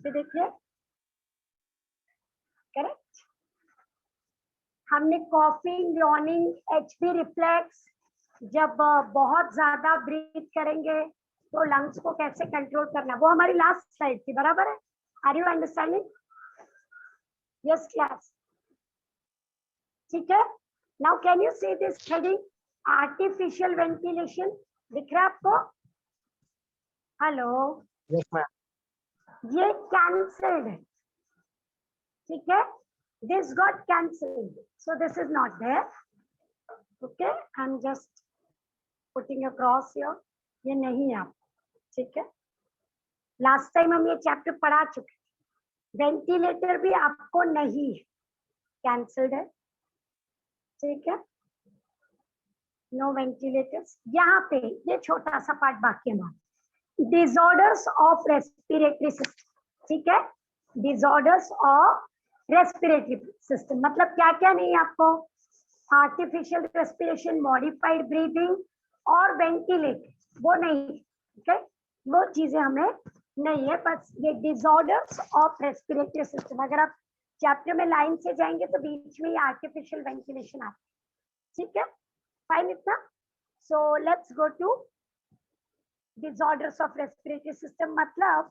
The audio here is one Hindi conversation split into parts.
ये देखिए, करेक्ट। हमने कॉफिंग, यॉर्निंग, एचपी रिफ्लेक्स, जब बहुत ज्यादा ब्रीथ करेंगे तो लंग्स को कैसे कंट्रोल करना, वो हमारी लास्ट स्लाइड थी, बराबर है? Are you understanding? Yes class, ठीक है। Now can you see this heading artificial ventilation, दिख रहा है आपको? Hello, yes ma'am. ये कैंसल्ड है, ठीक है। This got cancelled, so this is not there, okay. I am just putting across here, ये नहीं है आप, ठीक है। लास्ट टाइम हम ये चैप्टर पढ़ा चुके, वेंटिलेटर भी आपको नहीं, कैंसल्ड है, ठीक है। No ventilators. यहाँ पे ये छोटा सा पार्ट बाकी है हमारा, डिसऑर्डर्स ऑफ रेस्पिरेटरी सिस्टम, ठीक है। डिसऑर्डर्स ऑफ रेस्पिरेटरी सिस्टम मतलब क्या क्या नहीं आपको, आर्टिफिशियल रेस्पिरेशन, मॉडिफाइड ब्रीदिंग और वेंटिलेटर, वो नहीं, ठीक है। वो चीजें हमें नहीं है, बस ये डिसऑर्डर्स ऑफ रेस्पिरेटरी सिस्टम। अगर आप चैप्टर में लाइन से जाएंगे तो बीच में ये आर्टिफिशियल वेंटिलेशन आता है, ठीक है। फाइन इतना। So let's go to disorders of respiratory system, मतलब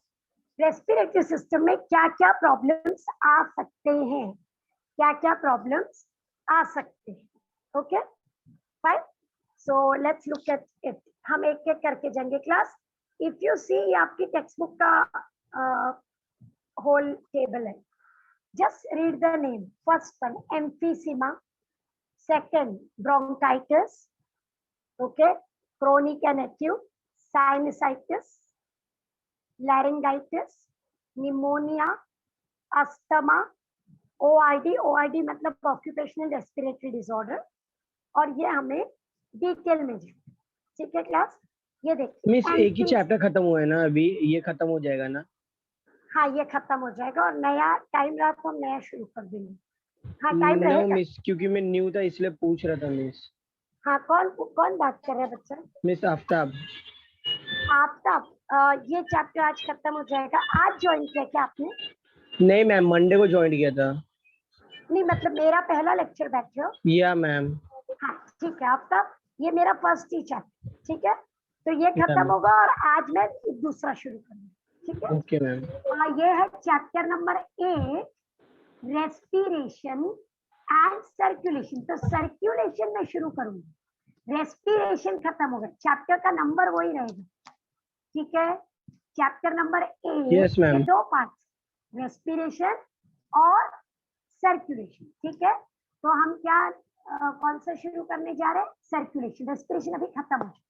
रेस्पिरेटरी सिस्टम में क्या क्या प्रॉब्लम्स आ सकते हैं, क्या क्या प्रॉब्लम्स आ सकते हैं, okay fine. So let's look at it, हम एक एक करके जाएंगे क्लास। इफ यू सी, ये आपकी टेक्स्ट बुक का होल टेबल है, just read the name. First one emphysema, second bronchitis, okay, chronic and acute, sinusitis, laryngitis, pneumonia, asthma, ORD, ORD मतलब ऑक्यूपेशनल रेस्पिरेटरी डिसऑर्डर, और ये हमें डिटेल में जाए, ठीक है क्लास। ये देखिए मिस, एक ही चैप्टर खत्म हुआ है ना अभी, ये खत्म हो जाएगा ना? हाँ ये खत्म हो जाएगा, और नया टाइम रहा तो हम नया शुरू कर देंगे। हाँ टाइम नो रहेगा। मिस, क्योंकि मैं न्यू था इसलिए पूछ रहा था मिस। हाँ कौन कौन बात कर रहा है बच्चा? मिस आफ्ताब। आफ्ताब, ये चैप्टर आज खत्म हो जाएगा। आज ज्वाइन किया क्या आपने? नहीं मैम, मंडे को ज्वाइन किया था। नहीं मतलब मेरा पहला लेक्चर बैठ रहे हो? या मैम। हाँ ठीक है, आपका ये मेरा फर्स्ट ही चैप्टर, ठीक है। तो ये या खत्म मैम। होगा और आज मैं दूसरा शुरू करूंगी, ठीक है। Okay ma'am. ये है chapter number 8, respiration and circulation. तो सर्कुलेशन में शुरू करूंगी, रेस्पिरेशन खत्म होगा, चैप्टर का नंबर वही रहेगा, ठीक है। चैप्टर नंबर 8 यस के मैम। 2 पार्ट, रेस्पिरेशन और सर्कुलेशन, ठीक है। तो हम क्या कौन सा शुरू करने जा रहे हैं? सर्कुलेशन। रेस्पिरेशन अभी खत्म हो गया,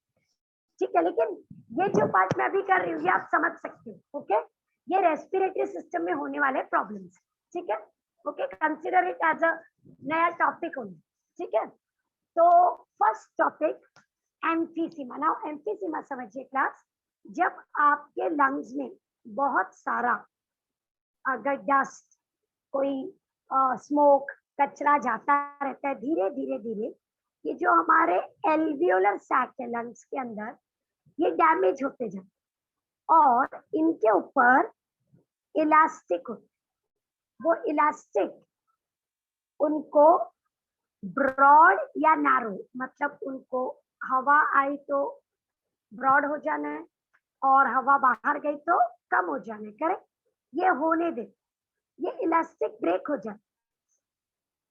ठीक है। लेकिन ये जो पार्ट मैं अभी कर रही हूँ ये आप समझ सकते हो, ओके। ये रेस्पिरेटरी सिस्टम में होने वाले प्रॉब्लम्स, ठीक है, okay. Consider it as a नया टॉपिक होना, ठीक है। तो first topic emphysema. Now emphysema समझिए क्लास, जब आपके लंग्स में बहुत सारा अगर डस्ट, कोई स्मोक, कचरा जाता रहता है धीरे धीरे धीरे, ये जो हमारे एल्वियोलर सैक है लंग्स के अंदर, ये डैमेज होते जाते और इनके ऊपर इलास्टिक होते, वो इलास्टिक उनको ब्रॉड या नैरो, मतलब उनको हवा आई तो ब्रॉड हो जाना है और हवा बाहर गई तो कम हो जाना है, करेक्ट। ये होने दे, ये इलास्टिक ब्रेक हो जाए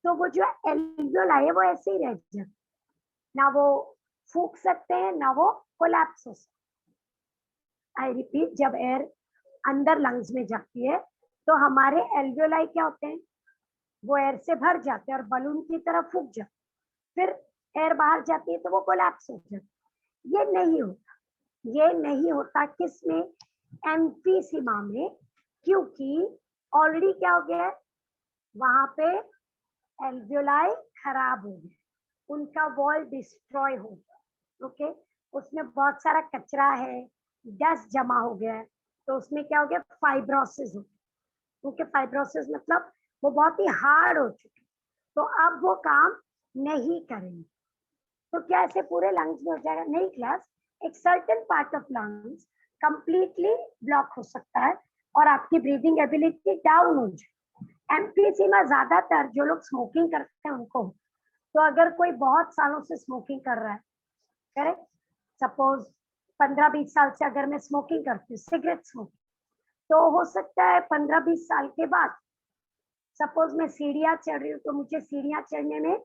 तो वो जो एल्वियोलाई है वो ऐसे ही रह जाए, ना वो फूंक सकते हैं ना वो कोलैप्स हो सकते। आई रिपीट, जब एयर अंदर लंग्स में जाती है तो हमारे एल्वियोलाई क्या होते हैं, वो एयर से भर जाते हैं और बलून की तरह फूंक जाते, फिर एयर बाहर जाती है तो वो कोलैप्स हो जाती। ये नहीं होता, ये नहीं होता किसमें? एम्फीसीमा में, क्योंकि ऑलरेडी क्या हो गया है, वहां पे एल्वियोलाई खराब हो गए, उनका वॉल डिस्ट्रॉय हो गया, ओके। उसमें बहुत सारा कचरा है, डस्ट जमा हो गया है, तो उसमें क्या हो गया? फाइब्रोसिस हो गया, ओके। फाइब्रोसिस मतलब वो बहुत ही हार्ड हो चुके, तो अब वो काम नहीं करेंगे। तो क्या ऐसे पूरे लंग्स में हो जाएगा? नहीं क्लास, एक certain part of lungs completely block हो सकता है, और आपकी ब्रीदिंग एबिलिटी डाउन हो जाए। एम्फीसीमा ज्यादातर जो लोग स्मोकिंग करते हैं उनको, तो अगर कोई बहुत सालों से स्मोकिंग कर रहा है, करेक्ट, सपोज 15-20 साल से अगर मैं स्मोकिंग करती हूँ, सिगरेट स्मोकिंग, तो हो सकता है 15-20 साल के बाद सपोज मैं सीढ़ियाँ चढ़ रही हूँ तो मुझे सीढ़ियाँ चढ़ने में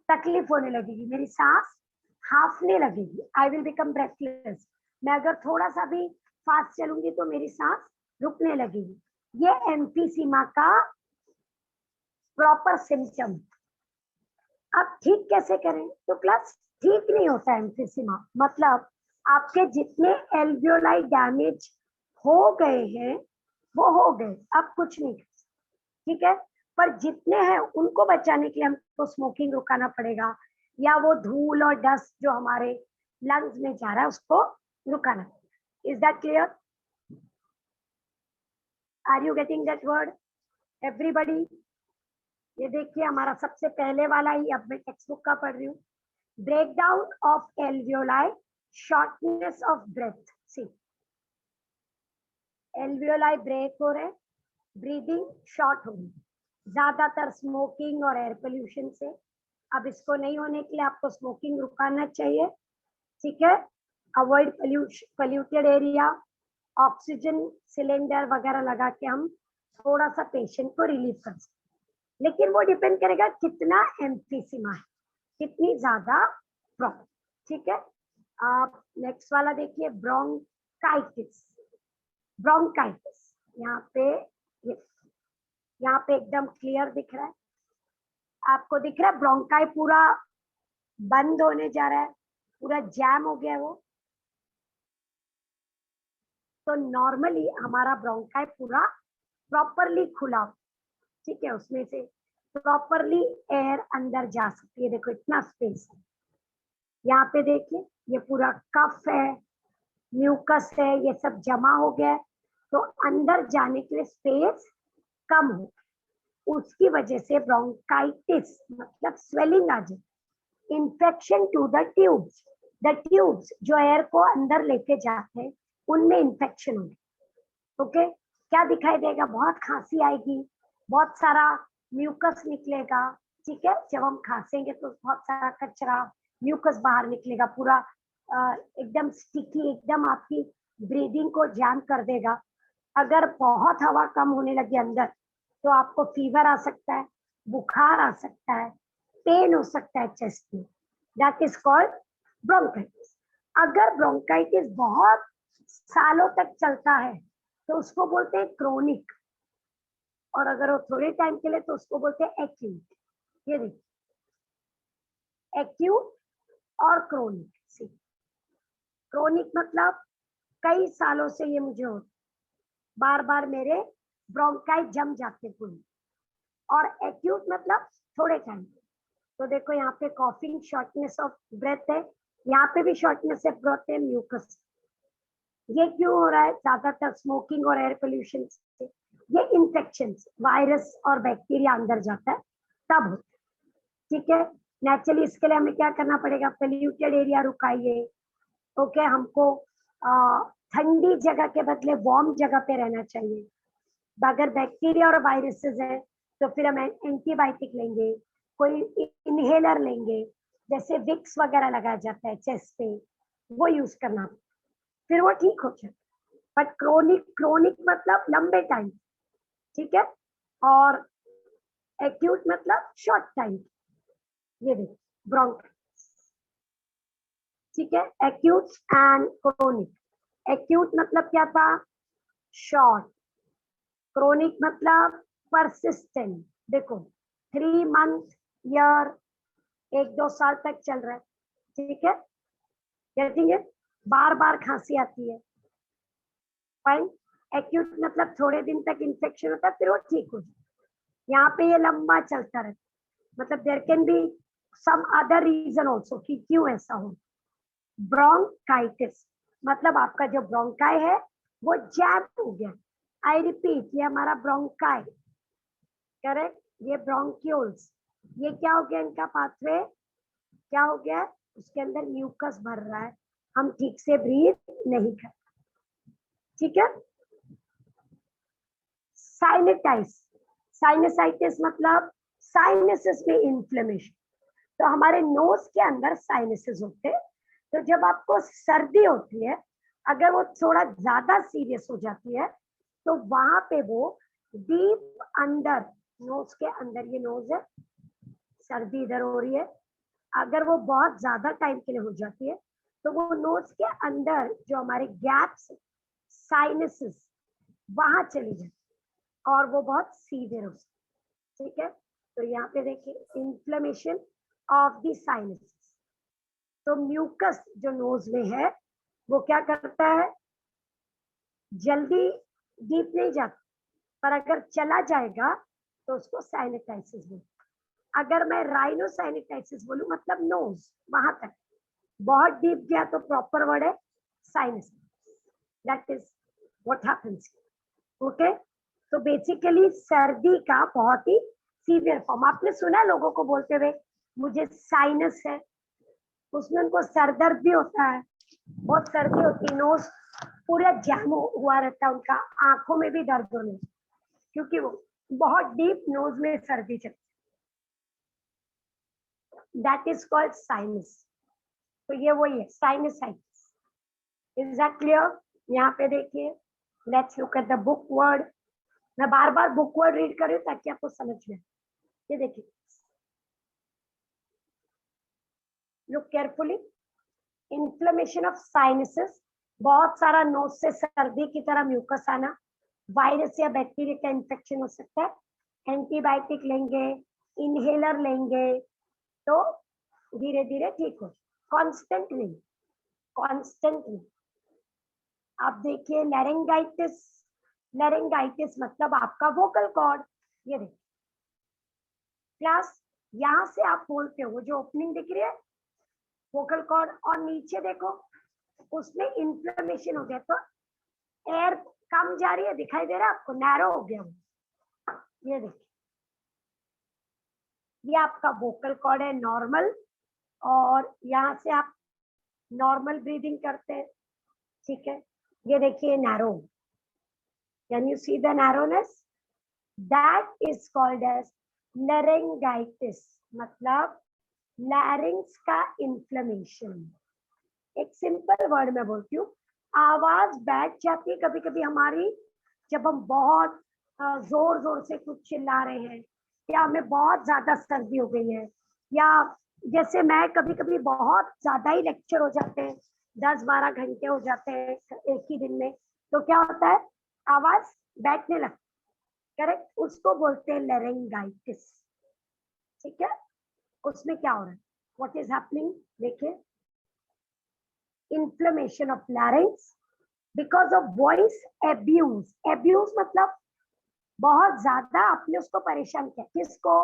तकलीफ होने लगेगी, मेरी सांस हाफने लगेगी, आई विल बिकम ब्रेथलेस। मैं अगर थोड़ा सा भी फास्ट चलूंगी तो मेरी सांस रुकने लगेगी। ये एम्फीसीमा का प्रॉपर सिम्टम। अब ठीक कैसे करें? तो क्लास ठीक नहीं होता एम्फीसीमा, मतलब आपके जितने एल्वियोलाई डैमेज हो गए हैं वो हो गए, अब कुछ नहीं, ठीक है। पर जितने हैं उनको बचाने के लिए हमको स्मोकिंग रुकाना पड़ेगा, या वो धूल और डस्ट जो हमारे लंग्स में जा रहा है उसको रुकाना पड़ेगा। Is that clear? Are you getting that word everybody? ये देखिए हमारा सबसे पहले वाला ही, अब मैं टेक्स्ट बुक का पढ़ रही हूँ। Breakdown of alveoli, shortness of breath. See, alveoli break हो रहे, ब्रीदिंग शॉर्ट हो रही, ज्यादातर स्मोकिंग और एयर पोल्यूशन से। अब इसको नहीं होने के लिए आपको स्मोकिंग रुकाना चाहिए, ठीक है। Avoid polluted area, oxygen cylinder वगैरह लगा के हम थोड़ा सा पेशेंट को रिलीव कर सकते, लेकिन वो डिपेंड करेगा कितना एम्फीसीमा है, कितनी ज्यादा प्रॉब्लम, ठीक है। आप नेक्स्ट वाला देखिए, ब्रोंकाइटिस। ब्रोंकाइटिस यहाँ पे, यहाँ पे एकदम क्लियर दिख रहा है आपको, दिख रहा है ब्रोंकाई पूरा बंद होने जा रहा है, पूरा जैम हो गया है वो। तो नॉर्मली हमारा ब्रोंकाई पूरा प्रॉपरली खुला, ठीक है, उसमें से प्रॉपरली एयर अंदर जा सकती है। देखो इतना स्पेस है यहाँ पे, देखिए ये पूरा कफ है, म्यूकस है, ये सब जमा हो गया है, तो अंदर जाने के लिए स्पेस कम हो, उसकी वजह से ब्रोंकाइटिस मतलब स्वेलिंग आ जाए, infection to the tubes, the tubes जो एयर को अंदर लेके जाते हैं उनमें इन्फेक्शन होगी। ओके, क्या दिखाई देगा? बहुत खांसी आएगी, बहुत सारा म्यूकस निकलेगा, ठीक है। जब हम खांसेंगे तो बहुत सारा कचरा म्यूकस बाहर निकलेगा, पूरा एकदम स्टिकी, एकदम आपकी ब्रीदिंग को जैम कर देगा। अगर बहुत हवा कम होने लगी अंदर तो आपको फीवर आ सकता है, बुखार आ सकता है, पेन हो सकता है चेस्ट में, दैट इज कॉल्ड ब्रोंकाइटिस। अगर ब्रोंकाइटिस बहुत सालों तक चलता है तो उसको बोलते हैं क्रोनिक, और अगर वो थोड़े टाइम के लिए तो उसको बोलते हैं एक्यूट। ये देखिए, एक्यूट और क्रोनिक। क्रोनिक मतलब कई सालों से ये मुझे हो, बार बार मेरे ब्रोंकाई जम जाते पूरी, और एक्यूट मतलब थोड़े टाइम। तो देखो यहाँ पे कॉफिंग, शॉर्टनेस ऑफ ब्रेथ है, यहाँ पे भी शॉर्टनेस ऑफ ब्रेथ है, म्यूकस। ये क्यों हो रहा है? ज्यादातर स्मोकिंग और एयर पोल्यूशन से। ये इन्फेक्शन, वायरस और बैक्टीरिया अंदर जाता है तब होता है, ठीक है। नेचुरली इसके लिए हमें क्या करना पड़ेगा? पोल्यूटेड एरिया रुकाइए, ओके। हमको ठंडी जगह के बदले वार्म जगह पे रहना चाहिए। अगर बैक्टीरिया और वायरसेस है तो फिर हम एंटीबायोटिक लेंगे, कोई इनहेलर लेंगे, जैसे विक्स वगैरह लगाया जाता है चेस्ट पे, वो यूज करना, फिर वो ठीक हो जाए। बट क्रोनिक, क्रोनिक मतलब लंबे टाइम, ठीक है, और एक्यूट मतलब शॉर्ट टाइम। ये देखिए ब्रोंकाइटिस, ठीक है, एक्यूट एंड क्रोनिक। एक्यूट मतलब क्या था? शॉर्ट। क्रोनिक मतलब परसिस्टेंट। देखो 3 मंथ, ईयर, 1-2 साल तक चल रहा है, ठीक है। Getting it? बार बार खांसी आती है, फाइन। एक्यूट मतलब थोड़े दिन तक इन्फेक्शन होता है फिर वो ठीक हो जाता है। यहाँ पे ये लंबा चलता रहता है, मतलब there can be some other reason also कि क्यों ऐसा हो। ब्रोंकाइटिस मतलब आपका जो ब्रोंकाई है वो जैम हो गया। आई रिपीट, ये हमारा ब्रोंकाई, करेक्ट, ये ब्रोंक्यूल्स, ये क्या हो गया? इनका पाथवे क्या हो गया? उसके अंदर म्यूकस भर रहा है, हम ठीक से ब्रीथ नहीं कर, ठीक है। साइनसाइटिस, साइनसाइटिस मतलब साइनसेस में इन्फ्लेमेशन। तो हमारे नोज के अंदर साइनसेस होते हैं। तो जब आपको सर्दी होती है, अगर वो थोड़ा ज्यादा सीरियस हो जाती है, तो वहां पे वो डीप अंदर नोज के अंदर, ये नोज है, सर्दी इधर हो रही है, अगर वो बहुत ज्यादा टाइम के लिए हो जाती है तो वो नोज के अंदर जो हमारे गैप्स, साइनसेस, वहां चली जाती है और वो बहुत सीवियर हो सकती है। ठीक है, तो यहाँ पे देखिए इन्फ्लेमेशन ऑफ द साइनसेस। तो म्यूकस जो नोज में है वो क्या करता है, जल्दी डीप नहीं जाता, पर अगर चला जाएगा तो उसको साइनसाइटिस बोलते हैं। अगर मैं राइनोसाइनसाइटिस बोलूं मतलब नोज वहां तक, बहुत डीप गया तो प्रॉपर वर्ड है sinus. That is what happens. Okay, तो बेसिकली सर्दी का बहुत ही सीवियर फॉर्म आपने सुना है लोगों को बोलते हुए मुझे साइनस है, उसमें उनको सर दर्द भी होता है, बहुत सर्दी होती है, नोज पूरा जैम हुआ रहता है, उनका आंखों में भी दर्द होने, क्योंकि वो बहुत डीप नोज में सर्दी चलती, दैट इज कॉल्ड साइनस। तो ये वही है साइनसाइटिस। Is that clear? यहाँ पे देखिए, let's look at the book word. मैं बार बार बुक वर्ड रीड कर रही हूँ ताकि आपको समझ में। ये देखिए, look carefully, inflammation of sinuses, बहुत सारा नोज से सर्दी की तरह म्यूकस आना, वायरस या बैक्टीरिया का इन्फेक्शन हो सकता है, एंटीबायोटिक लेंगे, इनहेलर लेंगे तो धीरे धीरे ठीक हो, कांस्टेंट नहीं, कांस्टेंट नहीं। आप देखिए लैरिंगाइटिस, लैरिंगाइटिस मतलब आपका वोकल कॉर्ड, ये देखिए क्लास, यहाँ से आप बोलते हो, वो जो ओपनिंग दिख रही है वोकल कॉर्ड, और नीचे देखो उसमें इन्फ्लेमेशन हो गया तो एयर कम जा रही है, दिखाई दे रहा है आपको, नैरो हो गया वो, ये देखिए, ये आपका वोकल कॉर्ड है नॉर्मल, और यहाँ से आप नॉर्मल ब्रीदिंग करते हैं, ठीक है। ये देखिए narrow, can you see the narrowness, that is called as laryngitis, मतलब लैरिंग्स का इन्फ्लेमेशन। एक सिंपल वर्ड में बोलती हूँ, आवाज बैठ जाती है कभी कभी हमारी, जब हम बहुत जोर जोर से कुछ चिल्ला रहे हैं, या हमें बहुत ज्यादा सर्दी हो गई है, या जैसे मैं कभी कभी बहुत ज्यादा ही लेक्चर हो जाते हैं, 10-12 घंटे हो जाते हैं एक ही दिन में, तो क्या होता है, आवाज बैठने लगती, करेक्ट, उसको बोलते हैं लैरिंगाइटिस। ठीक है, उसमें क्या हो रहा है, व्हाट इज हैपनिंग, देखिए inflammation of larynx because of voice abuse, abuse मतलब बहुत ज्यादा आपने उसको परेशान किया, किसको,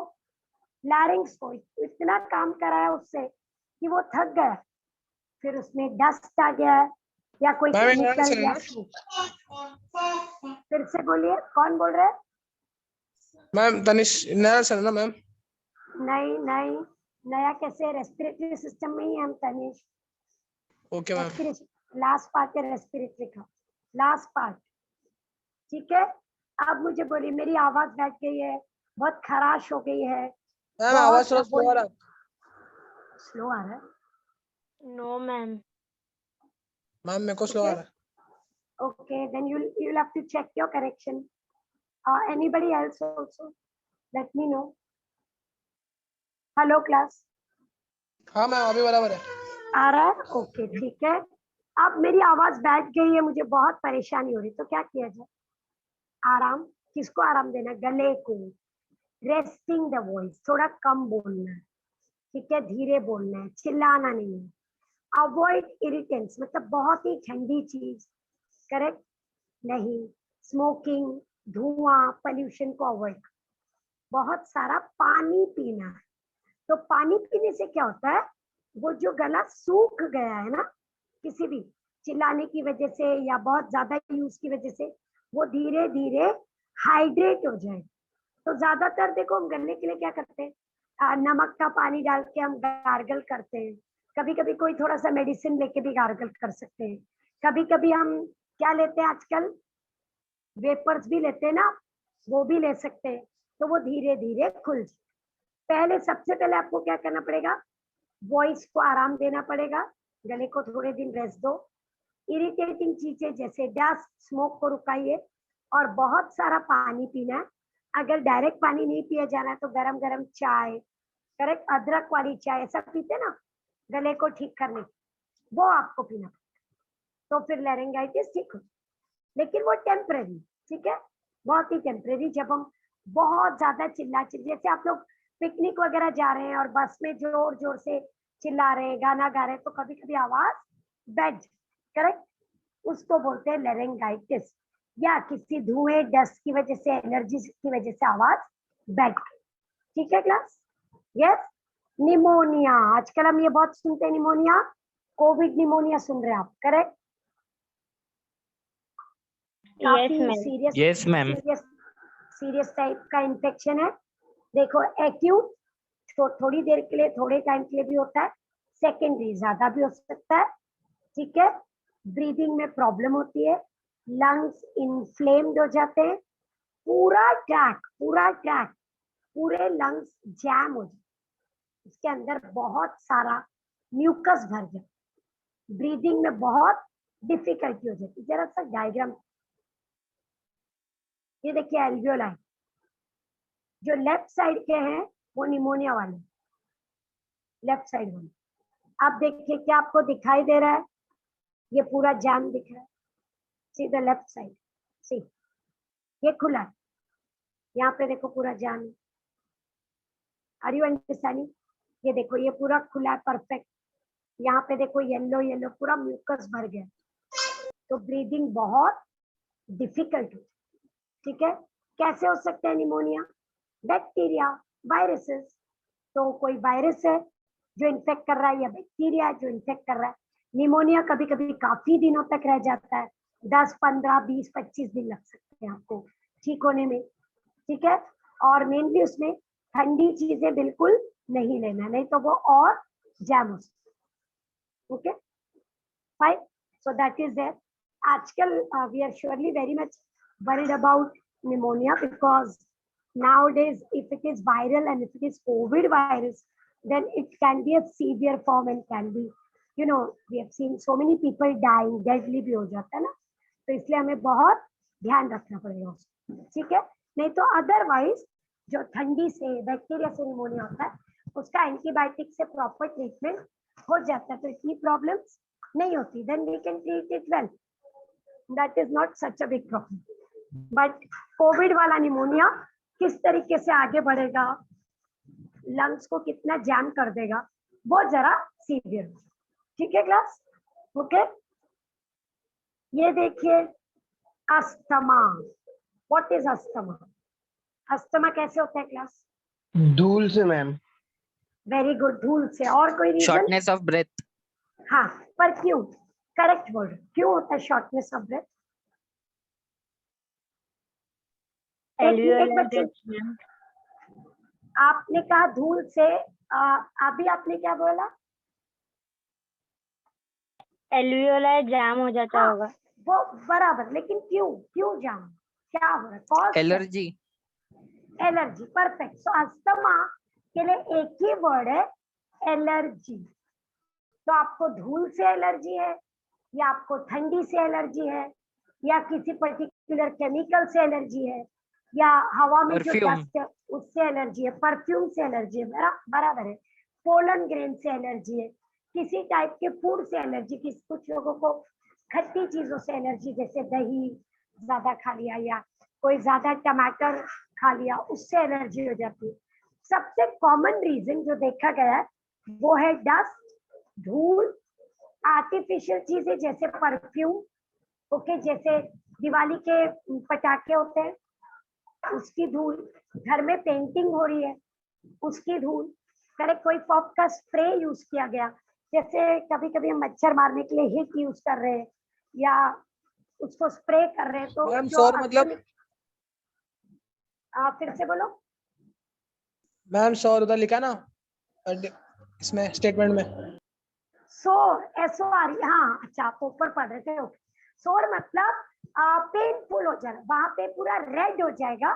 लैरिंग्स को, इतना काम कराया उससे कि वो थक गया, फिर उसमें डस्ट आ गया या कोई केमिकल या फिर से बोलिए, कौन बोल रहे हैं? मैम तनिष नया सर ना मैम? नहीं नहीं, नया कैसे, रेस्पिरेटरी सिस्टम में ही हम Tanish. Okay ma'am. Last part है रेस्पिरेटरी का, लास्ट पार्ट, ठीक है। अब मुझे बोलिए, मेरी आवाज बैठ गई है, बहुत खराश हो गई है, मैम आवाज थोड़ा स्लो आ रहा है। स्लो आ रहा है? No ma'am. मैम मेरे को स्लो आ रहा है। Okay, then you'll have to check your correction. Anybody else also? Let me know. Hello class. हाँ मैम अभी बराबर है। आ रहा है? ओके ठीक है। अब मेरी आवाज बैठ गई है, मुझे बहुत परेशानी हो रही, तो क्या किया जाए? आराम, किसको आराम देना? गले को, रेस्टिंग द वॉइस, थोड़ा कम बोलना है, ठीक है, धीरे बोलना है, चिल्लाना नहीं है। अवॉइड इरिटेंट्स, मतलब बहुत ही ठंडी चीज, करेक्ट नहीं, स्मोकिंग, धुआं, पोल्यूशन को अवॉइड, बहुत सारा पानी पीना है। तो पानी पीने से क्या होता है, वो जो गला सूख गया है ना, किसी भी चिल्लाने की वजह से या बहुत ज्यादा यूज की वजह से, वो धीरे धीरे हाइड्रेट हो जाए। तो ज्यादातर देखो हम गले के लिए क्या करते हैं, नमक का पानी डाल के हम गार्गल करते हैं, कभी कभी कोई थोड़ा सा मेडिसिन लेके भी गार्गल कर सकते हैं, कभी कभी हम क्या लेते हैं आजकल, वेपर्स भी लेते हैं ना, वो भी ले सकते हैं, तो वो धीरे धीरे खुल जाए। पहले सबसे पहले आपको क्या करना पड़ेगा, वॉइस को आराम देना पड़ेगा, गले को थोड़े दिन रेस्ट दो। इरिटेटिंग चीजें जैसे डस्ट, स्मोक को रुकाइए और बहुत सारा पानी पीना है। अगर डायरेक्ट पानी नहीं पिया जाना है तो गरम गरम चाय, करेक्ट, अदरक वाली चाय ऐसा पीते ना गले को ठीक करने की, वो आपको पीना पड़ेगा, तो फिर लैरिंगाइटिस ठीक हो। लेकिन वो टेम्परेरी, ठीक है, बहुत ही टेम्परेरी। जब हम बहुत ज्यादा जैसे आप लोग पिकनिक वगैरह जा रहे हैं और बस में जोर जोर से चिल्ला रहे हैं, गाना गा रहे हैं, तो कभी कभी आवाज बैठ, करेक्ट, उसको बोलते हैं लैरिंगाइटिस। या किसी धुएं, डस्ट की वजह से, एनर्जी की वजह से आवाज बैठ गई। ठीक है क्लास? यस। निमोनिया, आजकल हम ये बहुत सुनते हैं, निमोनिया, कोविड निमोनिया सुन रहे हैं आप, करेक्ट? काफी ma'am. Serious, Yes, ma'am. Serious type का इन्फेक्शन है। देखो, एक्यूट थोड़ी देर के लिए, थोड़े टाइम के लिए भी होता है, सेकेंडरी ज्यादा भी हो सकता है, ठीक है। ब्रीदिंग में प्रॉब्लम होती है, लंग्स इन्फ्लेम्ड हो जाते हैं, पूरे लंग्स जैम हो जाते हैं, उसके अंदर बहुत सारा म्यूकस भर जाता है, ब्रीदिंग में बहुत डिफिकल्टी हो जाती है। जरा सा डायग्राम, ये देखिए एल्वियोलाई, जो लेफ्ट साइड के हैं वो निमोनिया वाले, लेफ्ट साइड वाले। आप देखिए, क्या आपको दिखाई दे रहा है? ये पूरा जैम दिख रहा है, see the left side, see ये खुला है, यहाँ पे देखो पूरा जैम है। Are you understanding? ये देखो, ये पूरा खुला है, परफेक्ट। यहाँ पे देखो येलो येलो पूरा म्यूकस भर गया, तो ब्रीदिंग बहुत डिफिकल्ट हो, ठीक है। कैसे हो सकता है निमोनिया? बैक्टीरिया, वायरसेस, तो कोई वायरस है जो इन्फेक्ट कर रहा है या बैक्टीरिया है जो इन्फेक्ट कर रहा है। निमोनिया कभी कभी काफी दिनों तक रह जाता है, 10, 15, 20, 25 दिन लग सकते हैं आपको ठीक होने में, ठीक है। और मेनली उसमें ठंडी चीजें बिल्कुल नहीं लेना, नहीं तो वो और जैम हो सकता है। Okay fine, so that is there. आजकल we are surely very much worried about pneumonia because nowadays if it is viral and if it is COVID virus, then it can be a severe form and can be, you know, we have seen so many people dying, deadly भी हो जाता है ना, तो इसलिए हमें बहुत ध्यान रखना पड़ेगा उसको, ठीक है। नहीं तो अदरवाइज जो ठंडी से, बैक्टीरिया से निमोनिया होता है, उसका एंटीबायोटिक से प्रॉपर ट्रीटमेंट हो जाता है, तो इतनी प्रॉब्लम्स नहीं होती, then we can treat it well, that is not such a big problem. But COVID वाला निमोनिया किस तरीके से आगे बढ़ेगा, लंग्स को कितना जैम कर देगा, वो जरा सीवियर, ठीक है क्लास? ओके, ये देखिए asthma. What is asthma? Asthma कैसे होता है क्लास? धूल से मैम। वेरी गुड, धूल से। और कोई रीजन? Shortness of breath. हाँ, पर क्यों? करेक्ट वर्ड, क्यों होता है शॉर्टनेस ऑफ ब्रेथ? एक बच्चे, आपने कहा धूल से, अभी आपने क्या बोला? एल्वियोलाई जाम हो जाता हाँ, होगा। वो बराबर, लेकिन क्यों जाम, क्या हो रहा है? Cause Allergy. Allergy, perfect. So asthma के लिए एक ही वर्ड है, एलर्जी। तो आपको धूल से एलर्जी है, या आपको ठंडी से एलर्जी है, या किसी पर्टिकुलर केमिकल से एलर्जी है, या हवा में जो Perfume. डस्ट है उससे एलर्जी है, परफ्यूम से एलर्जी है, बराबर है, पोलन ग्रेन से एलर्जी है, किसी टाइप के फूड से एलर्जी, कुछ लोगों को खट्टी चीजों से एलर्जी, जैसे दही ज्यादा खा लिया या कोई ज्यादा टमाटर खा लिया, उससे एलर्जी हो जाती है। सबसे कॉमन रीजन जो देखा गया है वो है डस्ट, धूल, आर्टिफिशियल चीजें जैसे परफ्यूम, ओके, जैसे दिवाली के पटाखे होते हैं उसकी धूल, घर में पेंटिंग हो रही है उसकी धूल, करेक्ट, कोई पॉप का स्प्रे यूज किया गया, जैसे कभी कभी हम मच्छर मारने के लिए हिट यूज कर रहे हैं या उसको स्प्रे कर रहे हैं, तो मैम जो सौर मतलब? फिर से बोलो मैम सौर उधर लिखा ना इसमें स्टेटमेंट में। सोर, SOR, हाँ, अच्छा आप ऊपर पढ़ रहे थे। सोर मतलब पेनफुल हो जाएगा, वहां पे पूरा रेड हो जाएगा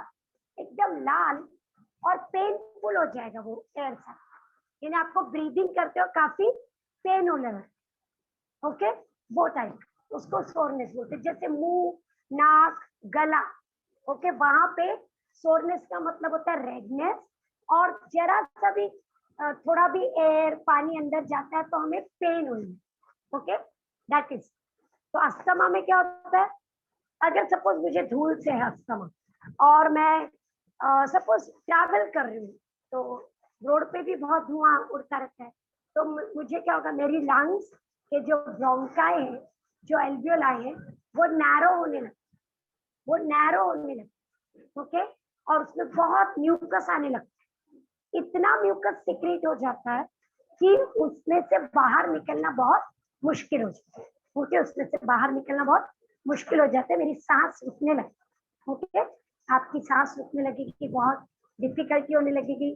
एकदम लाल और पेनफुल हो जाएगा वो एयर साइक, यानी आपको ब्रीदिंग करते हो काफी पेन होने लगता, ओके, वो टाइप, उसको सोरनेस बोलते हैं। जैसे मुंह, नाक, गला, ओके, वहां पे सोरनेस का मतलब होता है रेडनेस, और जरा सा भी थोड़ा भी एयर पानी अंदर जाता है तो हमें पेन होगी, ओके, दैट इज। तो अस्थमा में क्या होता है, अगर सपोज मुझे धूल से है अस्थमा और मैं सपोज ट्रैवल कर रही हूँ तो रोड पे भी बहुत धुआं उड़ता रहता है, तो मुझे क्या होगा, मेरी लंग्स के जो ब्रोंकाई है, जो एल्वियोलाई है, वो नैरो होने लगता, वो नैरो होने लगता, ओके, और उसमें बहुत म्यूकस आने लगता है, इतना म्यूकस सिक्रेट हो जाता है कि उसमें से बाहर निकलना बहुत मुश्किल हो जाता है, ओके, उसमें से बाहर निकलना बहुत मुश्किल हो जाता है, मेरी सांस रुकने लगती है, ओके, आपकी सांस रुकने लगेगी, बहुत डिफिकल्टी होने लगेगी,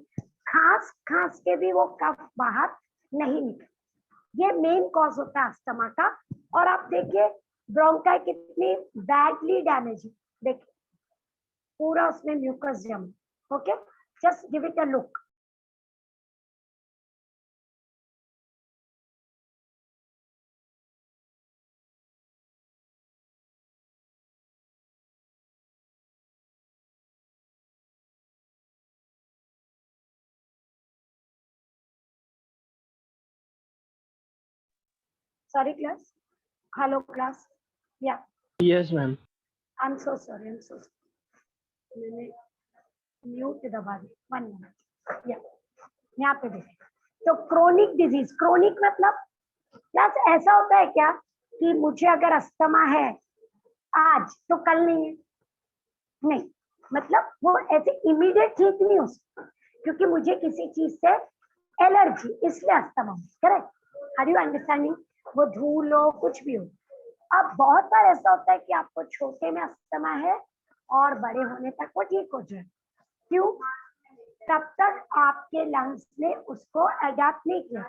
खांस खांस के भी वो कफ बाहर नहीं निकल, ये मेन कॉज होता है अस्थमा का। और आप देखिए ब्रोंकाई कितनी बैडली डैमेज है, देखिए पूरा उसमें म्यूकस जम, okay, just give it a look. Sorry class, hello class, yeah, Yes, ma'am. I'm so sorry, I'm so sorry, मैंने म्यूट दबा दिया, 1 मिनट, या यहाँ पे देखें, तो क्रोनिक डिजीज, क्रोनिक मतलब प्लस ऐसा होता है क्या कि मुझे अगर अस्थमा है आज तो कल नहीं है, नहीं, मतलब वो ऐसे इमीडिएट ठीक नहीं हो सकता, क्योंकि मुझे किसी चीज से एलर्जी, इसलिए asthma, correct, are you understanding, वो धूल हो कुछ भी हो। अब बहुत बार ऐसा होता है कि आपको छोटे में अस्थमा है और बड़े होने तक वो ठीक हो जाए, क्यों, तब तक आपके लंग्स ने उसको अडेप्ट नहीं किया,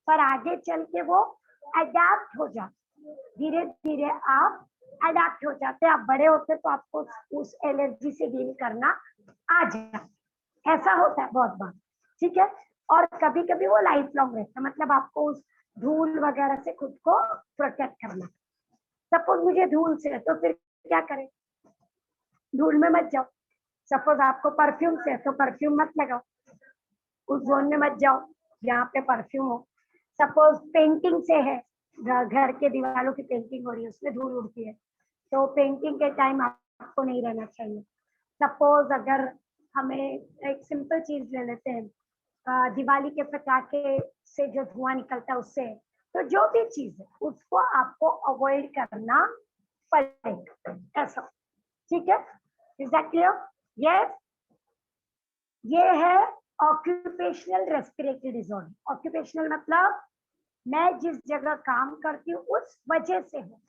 पर आगे चल के वो अडेप्ट हो जाते, धीरे धीरे आप अडेप्ट हो जाते हैं, आप बड़े होते तो आपको उस एलर्जी से डील करना आ जाए, ऐसा होता है बहुत बार, ठीक है। और कभी कभी वो लाइफ लॉन्ग रहता है, मतलब आपको उस धूल वगैरह से खुद को प्रोटेक्ट करना। सपोज मुझे धूल से है तो फिर क्या करें, धूल में मत जाओ, सपोज आपको परफ्यूम से है तो परफ्यूम मत लगाओ, उस जोन में मत जाओ जहाँ पे परफ्यूम हो। सपोज पेंटिंग से है, घर के दीवारों की पेंटिंग हो रही है, उसमें धूल उड़ती है, तो पेंटिंग के टाइम आपको नहीं रहना चाहिए। सपोज अगर हमें एक सिंपल चीज ले लेते हैं, दिवाली के पटाखे से जो धुआं निकलता है उससे, तो जो भी चीज है उसको आपको अवॉइड करना पड़ेगा, ऐसा, ठीक है, इज दैट क्लियर? यस, ये है ऑक्यूपेशनल रेस्पिरेटरी डिसऑर्डर। ऑक्यूपेशनल मतलब मैं जिस जगह काम करती हूँ उस वजह से हूँ,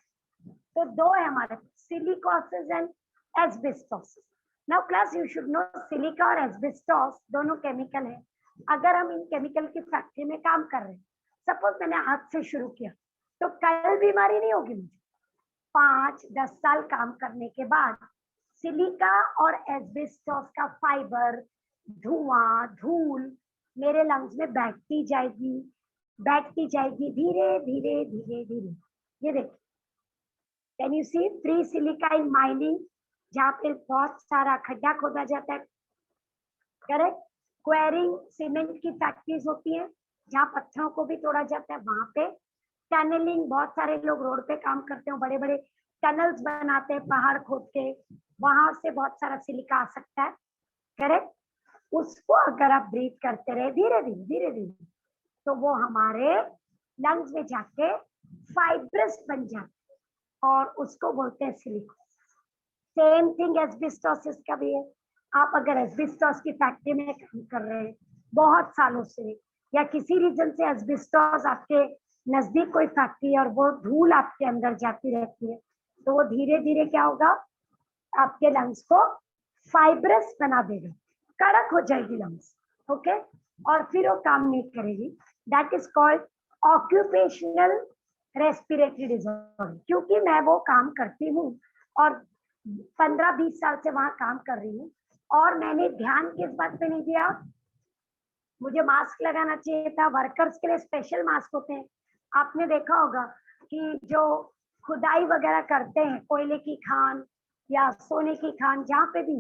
तो दो है हमारे, silicosis and asbestosis. Now class you should know silica और एस्बेस्टोस दोनों केमिकल है। अगर हम इन केमिकल की फैक्ट्री में काम कर रहे हैं, सपोज मैंने आज से शुरू किया, तो कल बीमारी नहीं होगी मुझे, 5-10 साल काम करने के बाद सिलिका और एस्बेस्टोस का फाइबर, धुआं, धूल मेरे लंग्स में बैठती जाएगी धीरे धीरे धीरे धीरे। ये देखिए, can you see free silica in mining, जहाँ पे बहुत सारा खड्डा खोदा जाता है, करेक्ट, क्वेरिंग सीमेंट की फैक्ट्रीज होती है जहाँ पत्थरों को भी तोड़ा जाता है, वहां पे टनलिंग, बहुत सारे लोग रोड पे काम करते हैं, बड़े बड़े टनल्स बनाते हैं पहाड़ खोद के, वहां से बहुत सारा सिलिका आ सकता है, करेक्ट। उसको अगर आप ब्रीथ करते रहे धीरे धीरे तो वो हमारे लंग्स में जाके फाइब्रस बन जाते और उसको बोलते हैं सिलिकोसिस। सेम थिंग एस्बेस्टोसिस का भी है। आप अगर एस्बेस्टोस की फैक्ट्री में काम कर रहे हैं बहुत सालों से, या किसी रीजन से एस्बेस्टोस आपके नजदीक कोई फैक्ट्री और वो धूल आपके अंदर जाती रहती है, तो वो धीरे धीरे क्या होगा, आपके लंग्स को फाइब्रस बना देगा, कड़क हो जाएगी लंग्स, ओके, और फिर वो काम नहीं करेगी। That is called occupational respiratory disorder. क्योंकि मैं वो काम करती हूँ और 15-20 साल से वहां काम कर रही हूँ, और मैंने ध्यान किस बात पे नहीं दिया, मुझे मास्क लगाना चाहिए था, वर्कर्स के लिए स्पेशल मास्क होते हैं। आपने देखा होगा कि जो खुदाई वगैरह करते हैं, कोयले की खान या सोने की खान, जहाँ पे भी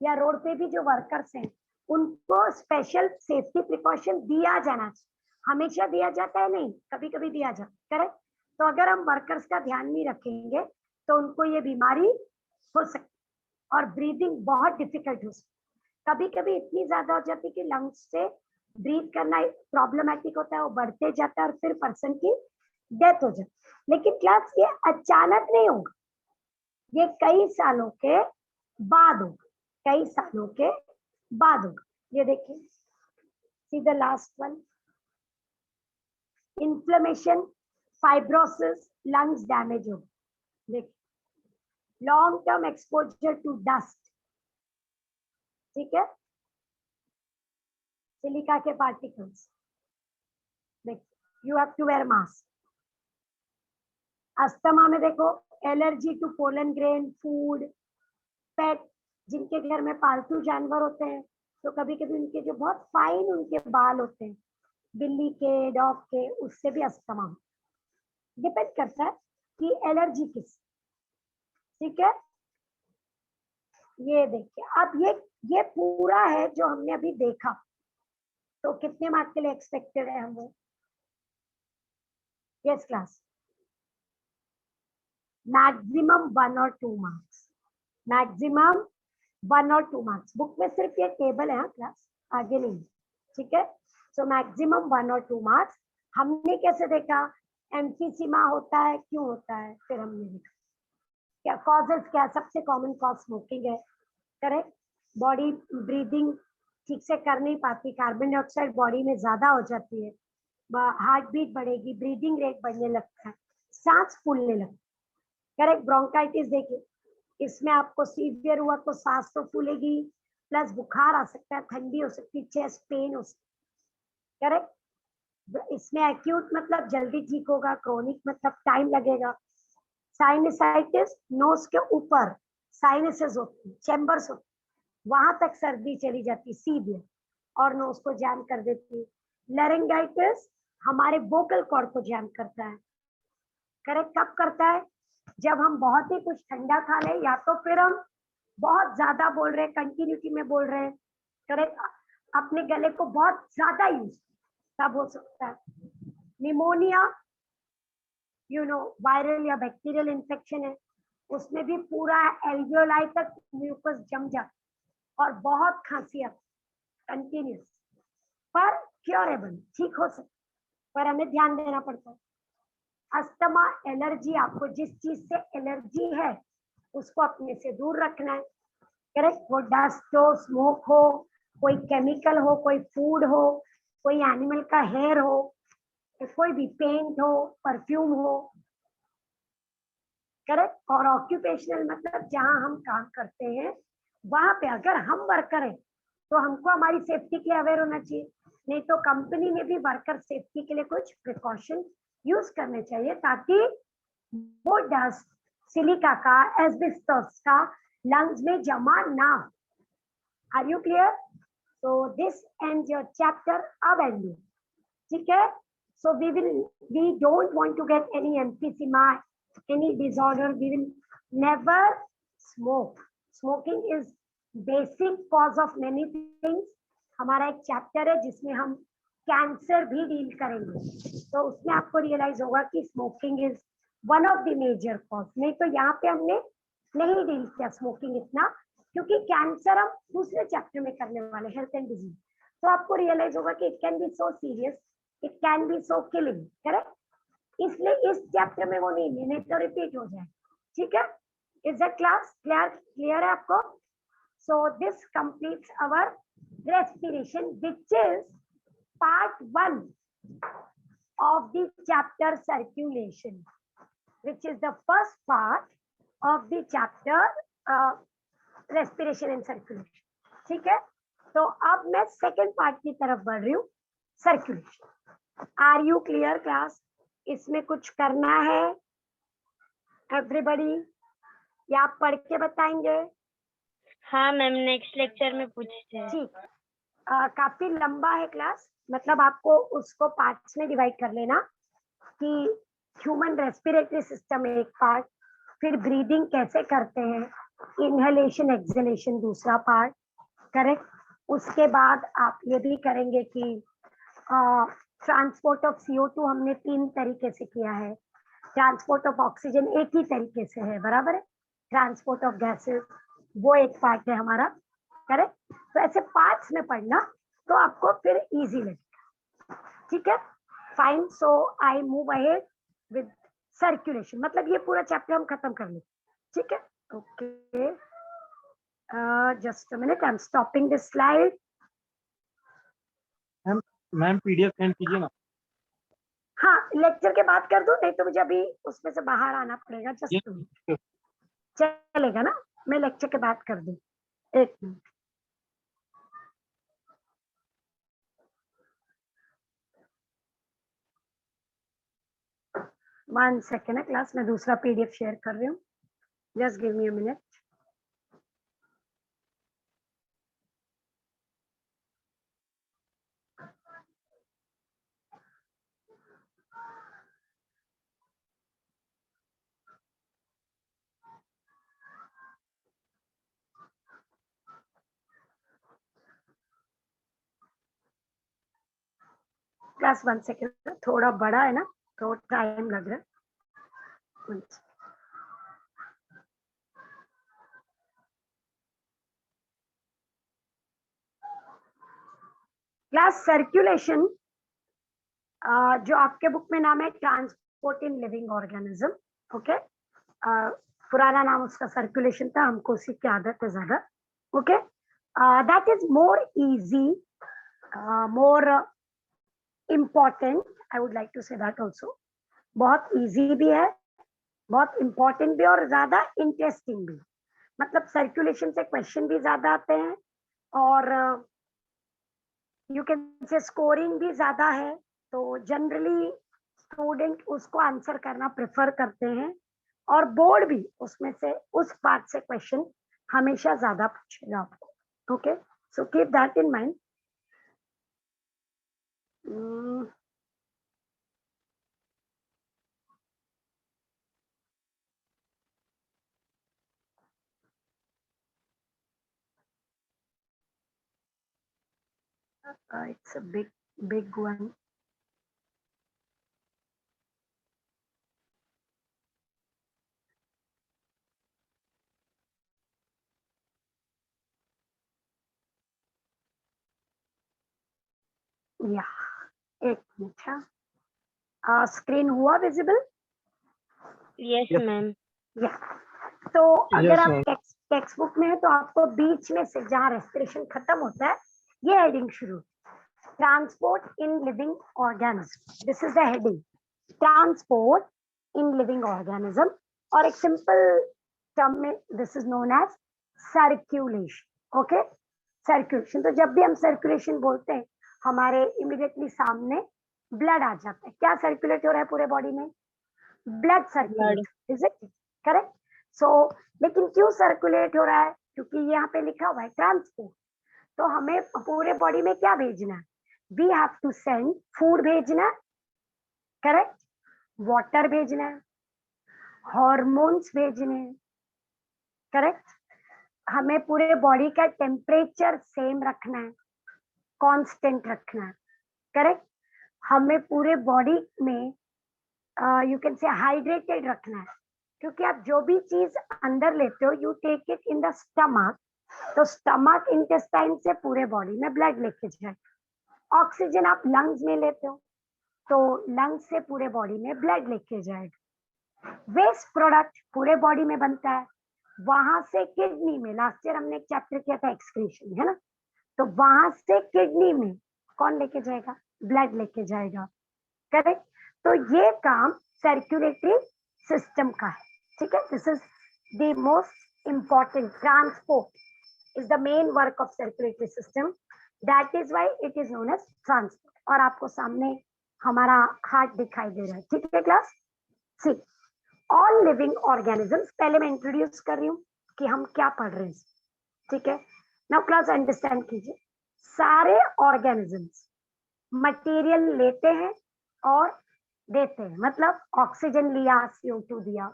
या रोड पे भी जो वर्कर्स हैं, उनको स्पेशल सेफ्टी प्रिकॉशन दिया जाना चाहिए। हमेशा दिया जाता है नहीं, कभी कभी दिया जाता है, करेक्ट। तो अगर हम वर्कर्स का ध्यान नहीं रखेंगे तो उनको ये बीमारी हो सकती और ब्रीदिंग बहुत डिफिकल्ट हो सकती, कभी कभी इतनी ज्यादा हो जाती कि लंग्स से ब्रीथ करना प्रॉब्लमेटिक होता है, वो बढ़ते जाता है और फिर पर्सन की डेथ हो जाती। लेकिन क्लास ये अचानक नहीं होगा, ये कई सालों के बाद होगा, कई सालों के बाद होगा। ये देखिए, see the last one, inflammation, fibrosis, lungs damage हो, देखिए long term exposure to dust, ठीक है, सिलिका के पार्टिकल्स, देखिए you have to wear mask. Asthma में देखो, allergy to pollen grain, food, pet, जिनके घर में पालतू जानवर होते हैं तो कभी कभी उनके जो बहुत फाइन उनके बाल होते हैं, बिल्ली के, डॉग के, उससे भी अस्थमा हो, डिपेंड करता है कि एलर्जी किस, ठीक है। ये देखिए, अब ये पूरा है जो हमने अभी देखा, तो कितने मार्क्स के लिए एक्सपेक्टेड है हम? यस क्लास, मैक्सिमम 1 और 2 मार्क्स, मैक्सिमम 1 और 2 मार्क्स। बुक में सिर्फ ये टेबल है क्लास, आगे नहीं, ठीक है। सो मैक्सिमम 1 और 2 मार्क्स। हमने कैसे देखा, एम्फीसीमा होता है, क्यों होता है, फिर हमने देखा क्या कॉजेस, क्या सबसे कॉमन कॉज स्मोकिंग है, करेक्ट। बॉडी ब्रीदिंग ठीक से कर नहीं पाती, कार्बन डाइऑक्साइड बॉडी में ज्यादा हो जाती है, हार्ट बीट बढ़ेगी, ब्रीदिंग रेट बढ़ने लगता है, सांस फूलने लगता है, करेक्ट। ब्रोंकाइटिस देखिए, इसमें आपको सीवियर हुआ तो सांस तो फूलेगी, प्लस बुखार आ सकता है, ठंडी हो सकती है, चेस्ट पेन हो सकती है, करेक्ट। इसमें एक्यूट मतलब जल्दी ठीक होगा, क्रोनिक मतलब टाइम लगेगा। साइनसाइटिस, नोज के ऊपर साइनसेस होती है, चैम्बर्स होती, वहां तक सर्दी चली जाती, सीवियर, और नोज को जैम कर देती है। लैरिंगाइटिस हमारे वोकल कॉर्ड को जैम करता है, करेक्ट। कब करता है, जब हम बहुत ही कुछ ठंडा खा लें या तो फिर हम बहुत ज्यादा बोल रहे हैं, कंटिन्यूटी में बोल रहे हैं, करेक्ट, अपने गले को बहुत ज्यादा यूज, तब हो सकता है। निमोनिया, यू नो वायरल या बैक्टीरियल इन्फेक्शन है, उसमें भी पूरा एल्वियोलाई तक म्यूकस जम जाता और बहुत खांसी आती कंटिन्यूस, पर क्योरेबल, ठीक हो सकता, पर हमें ध्यान देना पड़ता है। अस्थमा, एलर्जी, आपको जिस चीज से एलर्जी है उसको अपने से दूर रखना है, करेक्ट। वो डस्ट हो, स्मोक हो, कोई केमिकल हो, कोई फूड हो, कोई एनिमल का हेयर हो, कोई भी पेंट हो, परफ्यूम हो, करेक्ट। और ऑक्यूपेशनल मतलब जहां हम काम करते हैं वहां पे अगर हम वर्कर हैं तो हमको हमारी सेफ्टी के लिए अवेयर होना चाहिए, नहीं तो कंपनी में भी वर्कर सेफ्टी के लिए कुछ प्रिकॉशन यूज करने चाहिए ताकि वो डस्ट, सिलिका का, एस्बेस्टोस का लंग्स में जमा ना हो। Are you clear? So this ends your chapter अब एंड, ठीक है। So we don't want to get any emphysema, any disorder. We will never smoke. Smoking is basic cause of many things. हमारा एक चैप्टर है जिसमें हम कैंसर भी डील करेंगे, तो उसमें आपको रियलाइज होगा कि smoking is one of the major cause. नहीं तो यहाँ पे हमने नहीं डील किया स्मोकिंग इतना, क्योंकि कैंसर हम दूसरे चैप्टर में करने वाले, हेल्थ एंड डिजीज। तो आपको रियलाइज होगा कि it can be so serious, it can be so killing, correct. इसलिए इस चैप्टर में वो नहीं तो रिपीट हो जाए, ठीक है। इज द क्लास क्लियर है आपको? So this completes our respiration which is part 1 of the chapter circulation, which is the first part of the chapter respiration and circulation, ठीक है। तो अब मैं सेकेंड पार्ट की तरफ बढ़ रही हूँ, circulation. Are you clear class? इसमें कुछ करना है एवरीबॉडी, या आप पढ़ के बताएंगे? हाँ मैम, नेक्स्ट लेक्चर में पूछते हैं। ठीक, काफी लंबा है क्लास, मतलब आपको उसको पार्ट्स में डिवाइड कर लेना कि ह्यूमन रेस्पिरेटरी सिस्टम एक पार्ट, फिर ब्रीदिंग कैसे करते हैं, इनहेलेशन एक्सहेलेशन दूसरा पार्ट, करेक्ट। उसके बाद आप ये भी करेंगे कि ट्रांसपोर्ट ऑफ CO2 हमने 3 तरीके से किया है, ट्रांसपोर्ट ऑफ ऑक्सीजन एक ही तरीके से है, बराबर है, ट्रांसपोर्ट ऑफ गैसेस वो एक पार्ट है हमारा, करेक्ट। तो ऐसे पार्ट्स में पढ़ना तो आपको फिर इजी लगेगा, ठीक है, fine. So I move ahead with circulation, मतलब ये पूरा चैप्टर हम खत्म कर लेंगे, ठीक है, okay. Just a minute, I am stopping this slide. Ma'am PDF send कीजिए ना। हाँ, लेक्चर के बाद कर दो, नहीं तो मुझे अभी उसमें से बाहर आना पड़ेगा, जस्ट चलेगा ना, मैं लेक्चर के बाद कर दूं, एक मिनट। वन सेकेंड है क्लास, मैं दूसरा PDF शेयर कर रही हूँ, just give me a minute. Class 1 second, थोड़ा बड़ा है ना तो टाइम लग रहा है। क्लास सर्कुलेशन, जो आपके बुक में नाम है transport in living organism, okay, पुराना नाम उसका सर्कुलेशन था, हमको उसी की आदत है ज्यादा, okay. That is more easy, more important, I would like to say that also, बहुत इजी भी है, बहुत इंपॉर्टेंट भी, और ज्यादा इंटरेस्टिंग भी, मतलब सर्कुलेशन से क्वेश्चन भी ज्यादा आते हैं, और यू कैन से स्कोरिंग भी ज्यादा है, तो जनरली स्टूडेंट उसको आंसर करना प्रेफर करते हैं, और बोर्ड भी उसमें से उस पार्ट से क्वेश्चन हमेशा ज्यादा पूछेगा आपको, okay, so keep that in mind. It's a big one. Yeah, एक मिनट, स्क्रीन हुआ विजिबल? Yes Yes. मैम। या, तो अगर Yes, आप ma'am. टेक्स्ट बुक में है तो आपको बीच में से जहाँ रेस्पिरेशन खत्म होता है ये हेडिंग शुरू, transport in living organism, this is the heading, transport in living organism, और एक सिंपल टर्म में this is known as circulation, okay, circulation. तो जब भी हम सर्कुलेशन बोलते हैं हमारे इमीडिएटली सामने ब्लड आ जाता है, क्या सर्कुलेट हो रहा है पूरे बॉडी में? Blood circulate, is it correct? So लेकिन क्यों सर्कुलेट हो रहा है? क्योंकि यहाँ पे लिखा हुआ है ट्रांसपोर्ट, तो हमें पूरे बॉडी में क्या भेजना है? We have to send food भेजना, करेक्ट, वाटर भेजना है, हॉर्मोन्स भेजने, करेक्ट, हमें पूरे बॉडी का टेम्परेचर सेम रखना है, कांस्टेंट रखना है, करेक्ट, हमें पूरे बॉडी में यू कैन से हाइड्रेटेड रखना है, क्योंकि आप जो भी चीज अंदर लेते हो you take it in the stomach, तो स्टमक इंटेस्टाइन से पूरे बॉडी में ब्लड लेके जाए, ऑक्सीजन आप लंग्स में लेते हो तो लंग्स से पूरे बॉडी में ब्लड लेके जाएगा, वेस्ट प्रोडक्ट पूरे बॉडी में बनता है, वहां से किडनी में, लास्ट ईयर हमने एक चैप्टर किया था एक्सक्रीशन, है ना, तो वहां से किडनी में कौन लेके जाएगा? ब्लड लेके जाएगा, करेक्ट। तो ये काम सर्कुलेटरी सिस्टम का है, ठीक है, this is the most important, transport is the main work of circulatory system, that is why it is known as transport. और आपको सामने हमारा हार्ट दिखाई दे रहा है, ठीक है क्लास? सी, ऑल लिविंग ऑर्गेनिजम्स, पहले मैं इंट्रोड्यूस कर रही हूँ कि हम क्या पढ़ रहे हैं, ठीक है, नाउ क्लास अंडरस्टैंड कीजिए, सारे ऑर्गेनिजम्स मटेरियल लेते हैं और देते हैं, मतलब ऑक्सीजन लिया, CO2 दिया,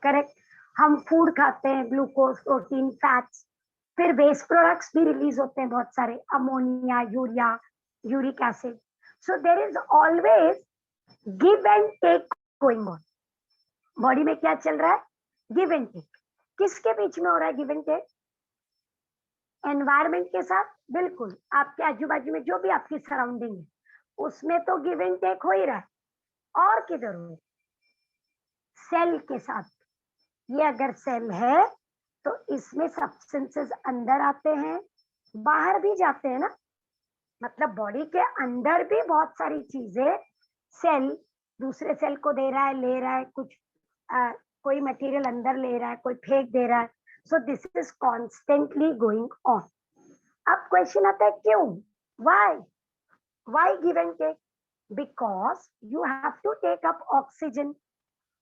करेक्ट। हम फूड खाते हैं, ग्लूकोज, प्रोटीन, फैट्स, फिर वेस्ट प्रोडक्ट्स भी रिलीज होते हैं बहुत सारे, ammonia, urea, uric acid. So there is always give and take going on. Body में क्या चल रहा है? Give and take. किसके बीच में हो रहा है गिव एंड टेक? एनवायरमेंट के साथ, बिल्कुल। आपके आजू बाजू में जो भी आपकी सराउंडिंग है उसमें तो गिव एंड टेक हो ही रहा है। और किधर हो? सेल के साथ। ये अगर सेल है तो इसमें सब्सटेंसेस अंदर आते हैं, बाहर भी जाते हैं ना, मतलब बॉडी के अंदर भी बहुत सारी चीजें सेल दूसरे सेल को दे रहा है, ले रहा है, कुछ कोई मटेरियल अंदर ले रहा है, कोई फेंक दे रहा है। So this is constantly going on. अब क्वेश्चन आता है क्यों? Why give and take? Because you have to take up oxygen,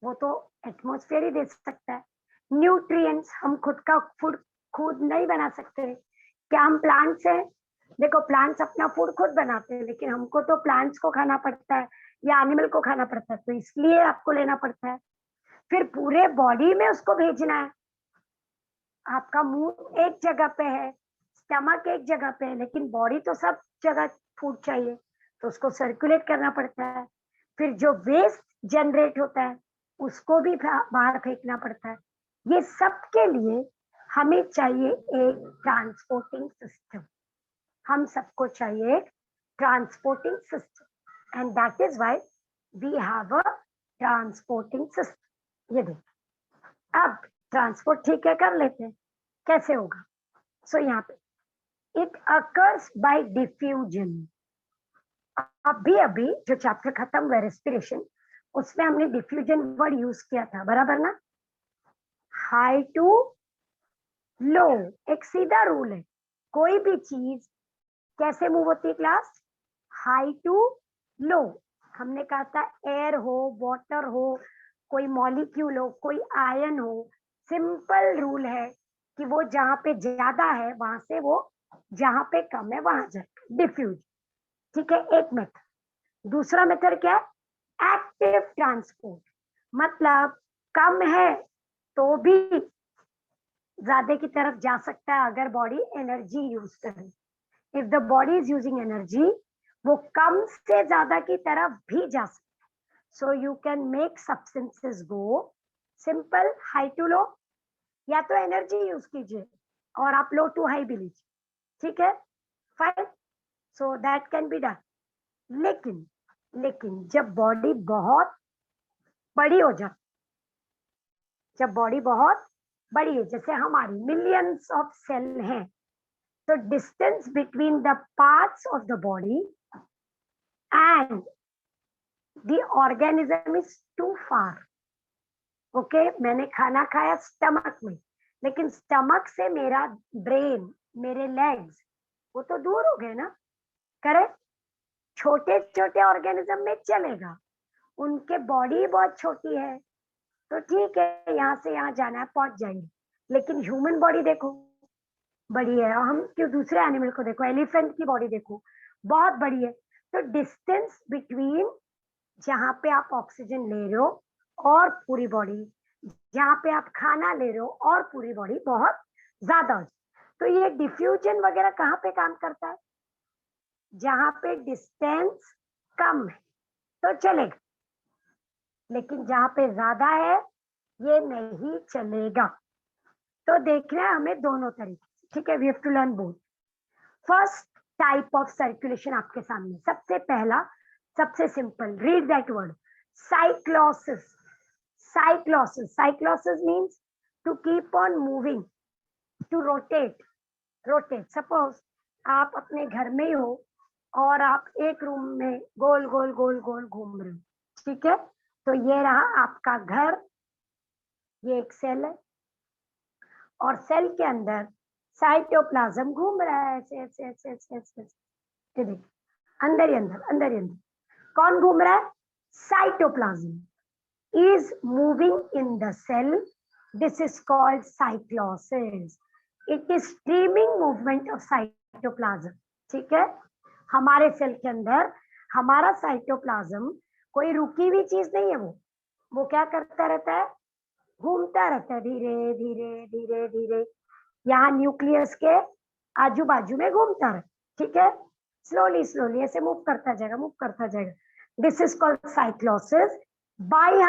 वो तो एटमॉस्फेयर ही दे सकता है। न्यूट्रिएंट्स, हम खुद का फूड खुद नहीं बना सकते। क्या हम प्लांट्स हैं? देखो, प्लांट्स अपना फूड खुद बनाते हैं, लेकिन हमको तो प्लांट्स को खाना पड़ता है या एनिमल को खाना पड़ता है, तो इसलिए आपको लेना पड़ता है। फिर पूरे बॉडी में उसको भेजना है। आपका मुंह एक जगह पे है, स्टमक एक जगह पे है, लेकिन बॉडी तो सब जगह फूड चाहिए, तो उसको सर्कुलेट करना पड़ता है। फिर जो वेस्ट जनरेट होता है उसको भी बाहर फेंकना पड़ता है। ये सब के लिए हमें चाहिए एक ट्रांसपोर्टिंग सिस्टम। हम सबको चाहिए एक transporting system, and that is why we have a transporting system. ये देखिए, अब ट्रांसपोर्ट ठीक है, कर लेते हैं, कैसे होगा? सो यहाँ पे इट अकर्स बाय डिफ्यूजन। अभी जो चैप्टर खत्म हुआ रेस्पिरेशन, उसमें हमने डिफ्यूजन वर्ड यूज किया था, बराबर ना? हाई टू लो, एक सीधा रूल है। कोई भी चीज कैसे मूव होती है क्लास? हाई टू लो। हमने कहा था एयर हो, वाटर हो, कोई मॉलिक्यूल हो, कोई आयन हो, सिंपल रूल है कि वो जहां पे ज्यादा है वहां से वो जहां पे कम है वहां जाए, डिफ्यूज। ठीक है, एक मेथड। दूसरा मेथड क्या है? एक्टिव ट्रांसपोर्ट, मतलब कम है तो भी ज्यादा की तरफ जा सकता है अगर बॉडी एनर्जी यूज करे। If the body is using energy, वो कम से ज्यादा की तरफ भी जा सकता है। So you can make substances go simple high to low, या तो एनर्जी यूज कीजिए और आप लो टू हाई भी लीजिए, ठीक है, fine. So that can be done. लेकिन जब बॉडी बहुत बड़ी हो जाए, जब बॉडी बहुत बड़ी है, जैसे हमारी मिलियंस ऑफ सेल हैं, तो distance between the parts of the body and the organism is too far. Okay, मैंने खाना खाया स्टमक में, लेकिन स्टमक से मेरा ब्रेन, मेरे लेग्स, वो तो दूर हो गए ना, करेक्ट? छोटे छोटे ऑर्गेनिज्म में चलेगा, उनके बॉडी बहुत छोटी है, तो ठीक है, यहाँ से यहाँ जाना है, पहुंच जाएंगे। लेकिन ह्यूमन बॉडी देखो, बड़ी है। हम क्यों, दूसरे एनिमल को देखो, एलिफेंट की बॉडी देखो, बहुत बड़ी है। तो डिस्टेंस बिटवीन जहां पे आप ऑक्सीजन ले रहे हो और पूरी बॉडी, जहां पे आप खाना ले रहे हो और पूरी बॉडी, बहुत ज्यादा हो। तो ये डिफ्यूजन वगैरह कहाँ पे काम करता है? जहां पे डिस्टेंस कम है तो चलेगा, लेकिन जहां पे ज्यादा है ये नहीं चलेगा। तो देखना है हमें दोनों तरीके, ठीक है? We have to learn both. First type of circulation आपके सामने, सबसे पहला, सबसे simple, read that word, cyclosis. Cyclosis means to keep on moving, to rotate. Suppose आप अपने घर में ही हो और आप एक रूम में गोल गोल गोल गोल घूम रहे हो, ठीक है? तो ये रहा आपका घर, ये एक सेल है, और सेल के अंदर साइटोप्लाज्म घूम रहा है, ऐसे ऐसे ऐसे ऐसे ऐसे, ये देखिए, अंदर ही अंदर। कौन घूम रहा है? Cytoplasm is moving in the cell, this is called cyclosis. It is streaming movement of cytoplasm. ठीक है, हमारे सेल के अंदर हमारा साइटोप्लाज्म कोई रुकी हुई चीज नहीं है, वो क्या करता रहता है, घूमता रहता है धीरे धीरे धीरे धीरे, यहाँ न्यूक्लियस के आजू बाजू में घूमता रहे। ठीक है, स्लोली स्लोली ऐसे मूव करता जाएगा, मूव करता जाएगा। This is called cyclosis by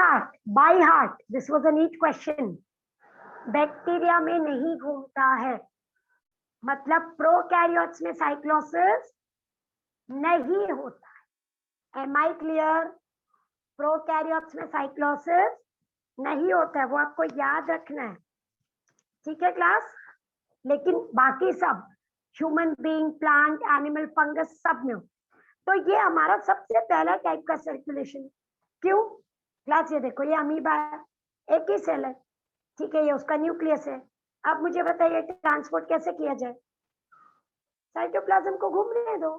heart. This was a neat question. Bacteria में नहीं घूमता है, मतलब प्रोकैरियोट्स में साइक्लोसिस नहीं होता है। Am I clear? प्रोकैरियोट्स में साइक्लोसिस नहीं होता है, वो आपको याद रखना है। ठीक है क्लास, लेकिन बाकी सब human being, plant, animal, fungus सब में हो। तो ये हमारा सबसे पहला टाइप का सर्कुलेशन। क्यों क्लास? ये देखो, ये अमीबा है, एक ही सेल है। ठीक है, ये उसका न्यूक्लियस है। अब मुझे बताइए ट्रांसपोर्ट कैसे किया जाए? साइटोप्लाज्म को घूमने दो,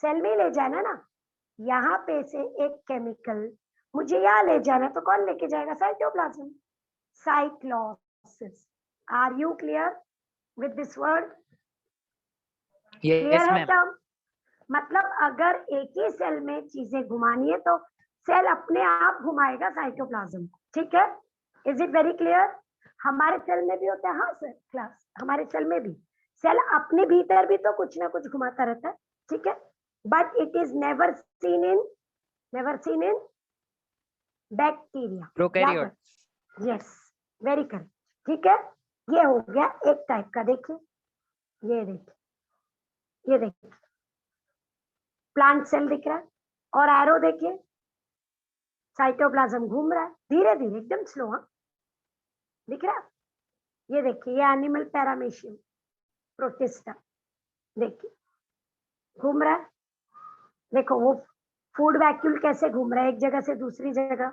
सेल में ले जाना ना। यहाँ पे से एक केमिकल मुझे यहाँ ले जाना, तो कौन लेके जाएगा? Cytoplasm. Cyclosis. Are you clear with this word? Clear है टर्म? मतलब अगर एक ही सेल में चीजें घुमानी है तो सेल अपने आप घुमाएगा साइटोप्लाज्म। ठीक है, इज इट वेरी क्लियर? हमारे सेल में भी होता है। हाँ सर क्लास, हमारे सेल में भी सेल अपने भीतर भी तो कुछ ना कुछ घुमाता रहता है। ठीक है, but it is never seen in bacteria, prokaryote. Yes, very correct. ठीक है, ये हो गया एक टाइप का। देखिए, ये देखिए प्लांट सेल दिख रहा है, और एरो देखिए, साइटोप्लाज्म घूम रहा है धीरे धीरे, एकदम स्लो। हाँ, दिख रहा है? ये देखिए, ये एनिमल पैरामीशियम प्रोटिस्टा, देखिए घूम रहा है। देखो वो फूड वैक्यूल कैसे घूम रहा है एक जगह से दूसरी जगह,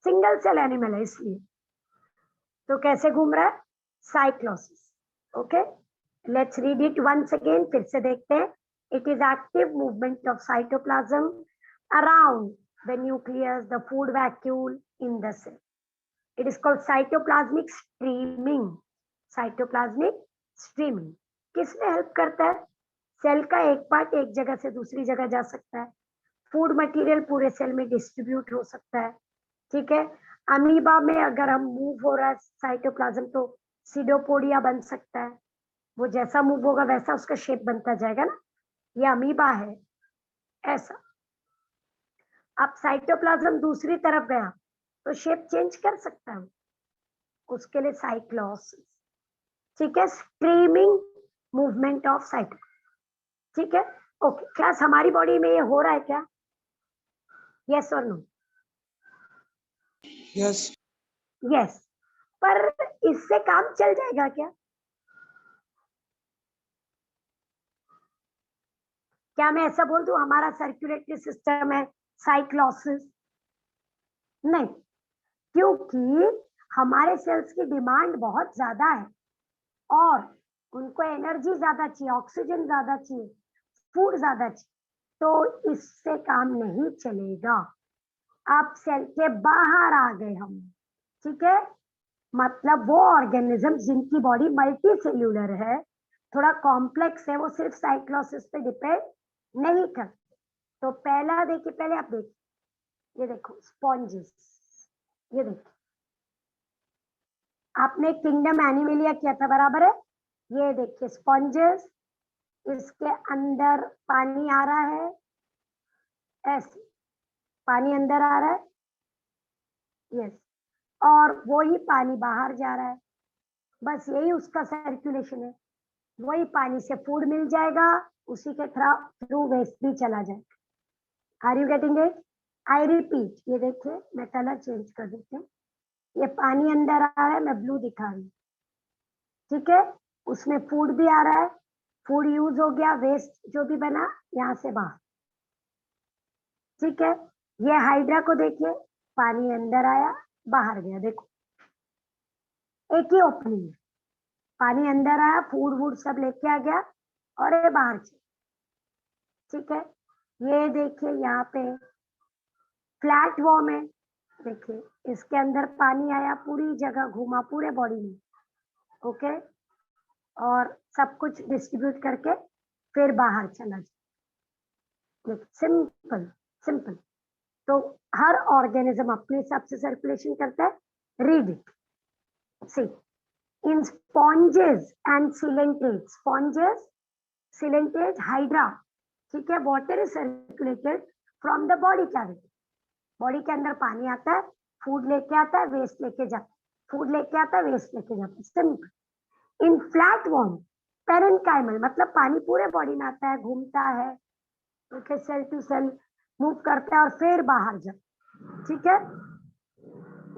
सिंगल सेल एनिमल है इसलिए। तो कैसे घूम रहा है? Cyclosis. Okay, let's read it once again, फिर से देखते हैं। It is active movement of cytoplasm around the nucleus, the food vacuole in the cell. It is called cytoplasmic streaming. Cytoplasmic streaming किसमें हेल्प करता है? सेल का एक पार्ट एक जगह से दूसरी जगह जा सकता है, फूड मटेरियल पूरे सेल में डिस्ट्रीब्यूट हो सकता है। ठीक है, अमीबा में अगर हम मूव हो रहा है साइटोप्लाज्म तो सीडोपोडिया बन सकता है, वो जैसा मूव होगा वैसा उसका शेप बनता जाएगा ना, ये अमीबा है ऐसा। अब साइटोप्लाज्म दूसरी तरफ गया तो शेप चेंज कर सकता है, उसके लिए साइक्लोसिस। ठीक है, स्ट्रीमिंग मूवमेंट ऑफ साइटोप्लाज्म। ठीक है, ओके क्लास, हमारी बॉडी में ये हो रहा है क्या? यस और नो? यस। यस, पर इससे काम चल जाएगा क्या? क्या मैं ऐसा बोल दूं हमारा सर्कुलेटरी सिस्टम है साइक्लोसिस? नहीं, क्योंकि हमारे सेल्स की डिमांड बहुत ज्यादा है और उनको एनर्जी ज्यादा चाहिए, ऑक्सीजन ज्यादा चाहिए, फूड ज्यादा चाहिए, तो इससे काम नहीं चलेगा। आप सेल के बाहर आ गए हम। ठीक है, मतलब वो ऑर्गेनिज्म जिनकी बॉडी मल्टी सेल्यूलर है, थोड़ा कॉम्प्लेक्स है, वो सिर्फ साइक्लोसिस पे डिपेंड नहीं करते। तो पहला देखिए, पहले आप देखिए, ये देखो स्पॉन्जेस, ये देखिए आपने किंगडम एनिमेलिया किया था, बराबर है? ये देखिए स्पॉन्जेस, इसके अंदर पानी आ रहा है, ऐसे पानी अंदर आ रहा है, यस, और वो ही पानी बाहर जा रहा है। बस यही उसका सर्कुलेशन है। वही पानी से फूड मिल जाएगा, उसी के थ्रू वेस्ट भी चला जाएगा। Are you getting it? I repeat, ये देखिए मैं कलर चेंज कर देती हूँ। ये पानी अंदर आ रहा है, मैं ब्लू दिखा रही हूँ। ठीक है, उसमें फूड भी आ रहा है, फूड यूज हो गया, वेस्ट जो भी बना यहाँ से बाहर। ठीक है, ये हाइड्रा को देखिए, पानी अंदर आया बाहर गया, देखो एक ही ओपनिंग है, पानी अंदर आया, फूड वूड सब लेके आ गया और ये बाहर चले। ठीक है, ये देखिए यहाँ पे फ्लैट वॉर्म है, देखिए इसके अंदर पानी आया, पूरी जगह घूमा, पूरे बॉडी में, ओके, और सब कुछ डिस्ट्रीब्यूट करके फिर बाहर चला जाए। Simple simple. तो हर ऑर्गेनिज्म अपने हिसाब से सर्कुलेशन करता है। Read it, see in sponges and coelenterates, sponges coelenterate hydra, ठीक है, water is circulated from the body cavity. Body के अंदर पानी आता है, फूड लेके आता है, वेस्ट लेके जाता है, फूड लेके आता है, वेस्ट लेके जाता है, simple. In flat worm parenchymal, मतलब पानी पूरे बॉडी में आता है, घूमता है, okay, cell to cell move करता है और फिर बाहर जाता, ठीक है।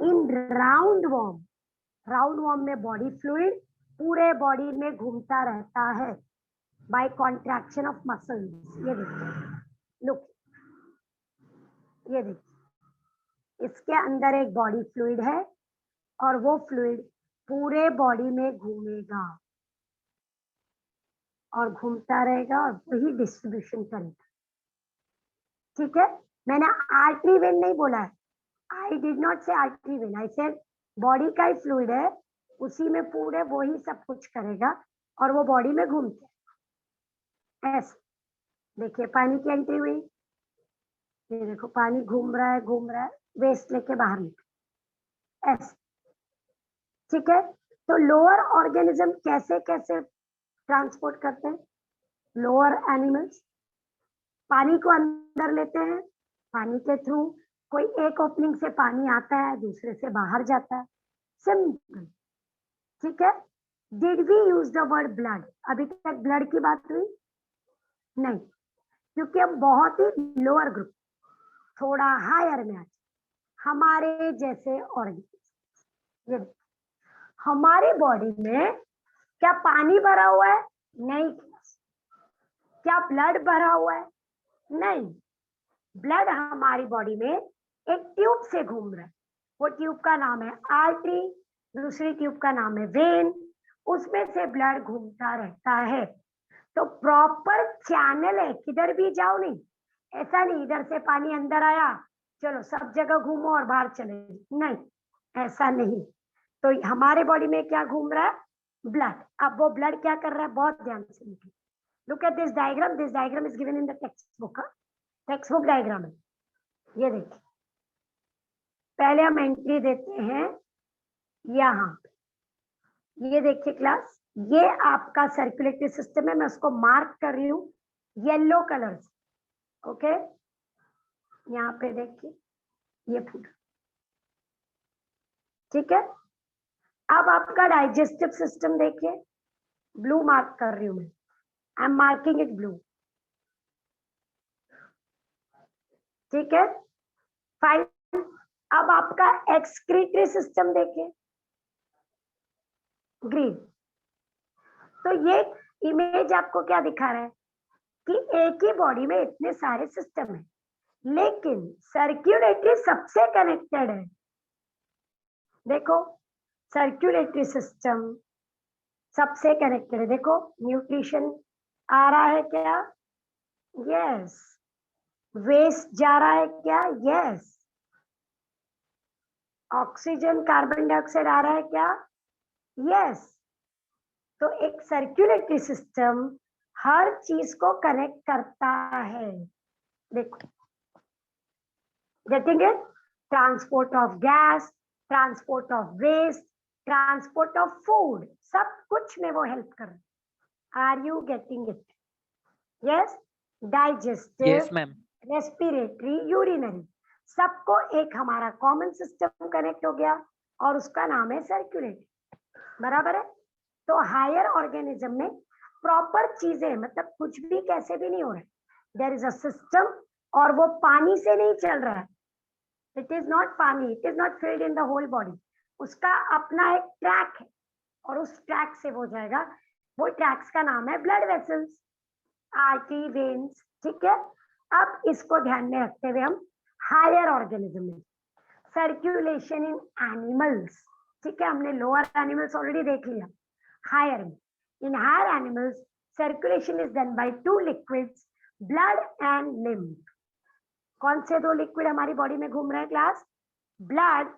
In round worm, round worm में बॉडी फ्लूइड पूरे बॉडी में घूमता रहता है बाय कॉन्ट्रैक्शन ऑफ मसल्स। ये देखिए, लुक, ये देखिए, इसके अंदर एक बॉडी फ्लूइड है और वो फ्लूइड पूरे बॉडी में घूमेगा और घूमता रहेगा और वही डिस्ट्रीब्यूशन करेगा, ठीक है। मैंने आर्टरी वेन नहीं बोला है, आई डिड नॉट से artery vein, I said body का ही फ्लूइड है, उसी में पूरे वो ही सब कुछ करेगा और वो बॉडी में घूमते हैं। ऐसे देखिए, पानी की एंट्री हुई, ये देखो पानी घूम रहा है, घूम रहा है, वेस्ट लेके बाहर निकल, ऐसे, ठीक है। तो लोअर ऑर्गेनिज्म कैसे कैसे ट्रांसपोर्ट करते हैं? लोअर एनिमल्स पानी को अंदर लेते हैं, पानी के थ्रू कोई एक ओपनिंग से पानी आता है, दूसरे से बाहर जाता है, सिंपल, ठीक है। Did we use the word blood? अभी तक ब्लड की बात हुई नहीं, क्योंकि हम बहुत ही लोअर ग्रुप, थोड़ा हायर में आते, हमारे जैसे ऑर्गेनिज्म। ये हमारी बॉडी में क्या पानी भरा हुआ है? नहीं। क्या ब्लड भरा हुआ है? नहीं। ब्लड हमारी बॉडी में एक ट्यूब से घूम रहा है, वो ट्यूब का नाम है आर्टरी, दूसरी ट्यूब का नाम है वेन, उसमें से ब्लड घूमता रहता है। तो प्रॉपर चैनल है, किधर भी जाओ नहीं, ऐसा नहीं इधर से पानी अंदर आया चलो सब जगह घूमो और बाहर चले, नहीं, ऐसा नहीं। तो हमारे बॉडी में क्या घूम रहा है? ब्लड। अब वो ब्लड क्या कर रहा है? बहुत ध्यान से देखिए, look at this diagram, this diagram is given in the text book, text book diagram है, ये देखिए। पहले हम एंट्री देते हैं यहाँ, ये देखिए क्लास, ये आपका सर्कुलेटरी सिस्टम है, मैं उसको मार्क कर रही हूँ येलो कलर से, ओके। यहाँ पे देखिए ये फूड, ठीक है। अब आपका डाइजेस्टिव सिस्टम देखिए, ब्लू मार्क कर रही हूँ मैं, I am marking it blew, ठीक है, फाइन। अब आपका एक्सक्रीटरी सिस्टम देखिए, ग्रीन। तो ये इमेज आपको क्या दिखा रहा है कि एक ही बॉडी में इतने सारे सिस्टम है, लेकिन सर्क्यूलेटरी सबसे कनेक्टेड है। देखो सर्क्यूलेटरी सिस्टम सबसे कनेक्टेड है, देखो न्यूट्रिशन आ रहा है क्या? यस। वेस्ट जा रहा है क्या? यस। ऑक्सीजन कार्बन डाइऑक्साइड आ रहा है क्या? यस। तो एक सर्क्यूलेटरी सिस्टम हर चीज को कनेक्ट करता है, देखो, getting it? Transport of gas, transport of waste, transport of food, सब कुछ में वो हेल्प कर रहा है। Are you getting it? Yes. Digestive, yes ma'am. Respiratory, urinary, सबको एक हमारा कॉमन सिस्टम कनेक्ट हो गया और उसका नाम है सर्कुलेटरी, बराबर है। तो हायर ऑर्गेनिज्म में प्रॉपर चीजें, मतलब कुछ भी कैसे भी नहीं हो रहा है, देयर इज अ सिस्टम, और वो पानी से नहीं चल रहा है, it is not pani, it is not filled in the whole body, उसका अपना एक ट्रैक है और उस ट्रैक से वो जाएगा, वो ट्रैक्स का नाम है ब्लड वेसल्स, आर्टरी, वेन्स, ठीक है। अब इसको ध्यान में रखते हुए हम हायर ऑर्गेनिज्म में सर्कुलेशन इन एनिमल्स, ठीक है, हमने लोअर एनिमल्स ऑलरेडी देख लिया, हायर में, in higher animals circulation is done by two liquids, blood and lymph. कौन से दो लिक्विड हमारी बॉडी में घूम रहे हैं क्लास? ब्लड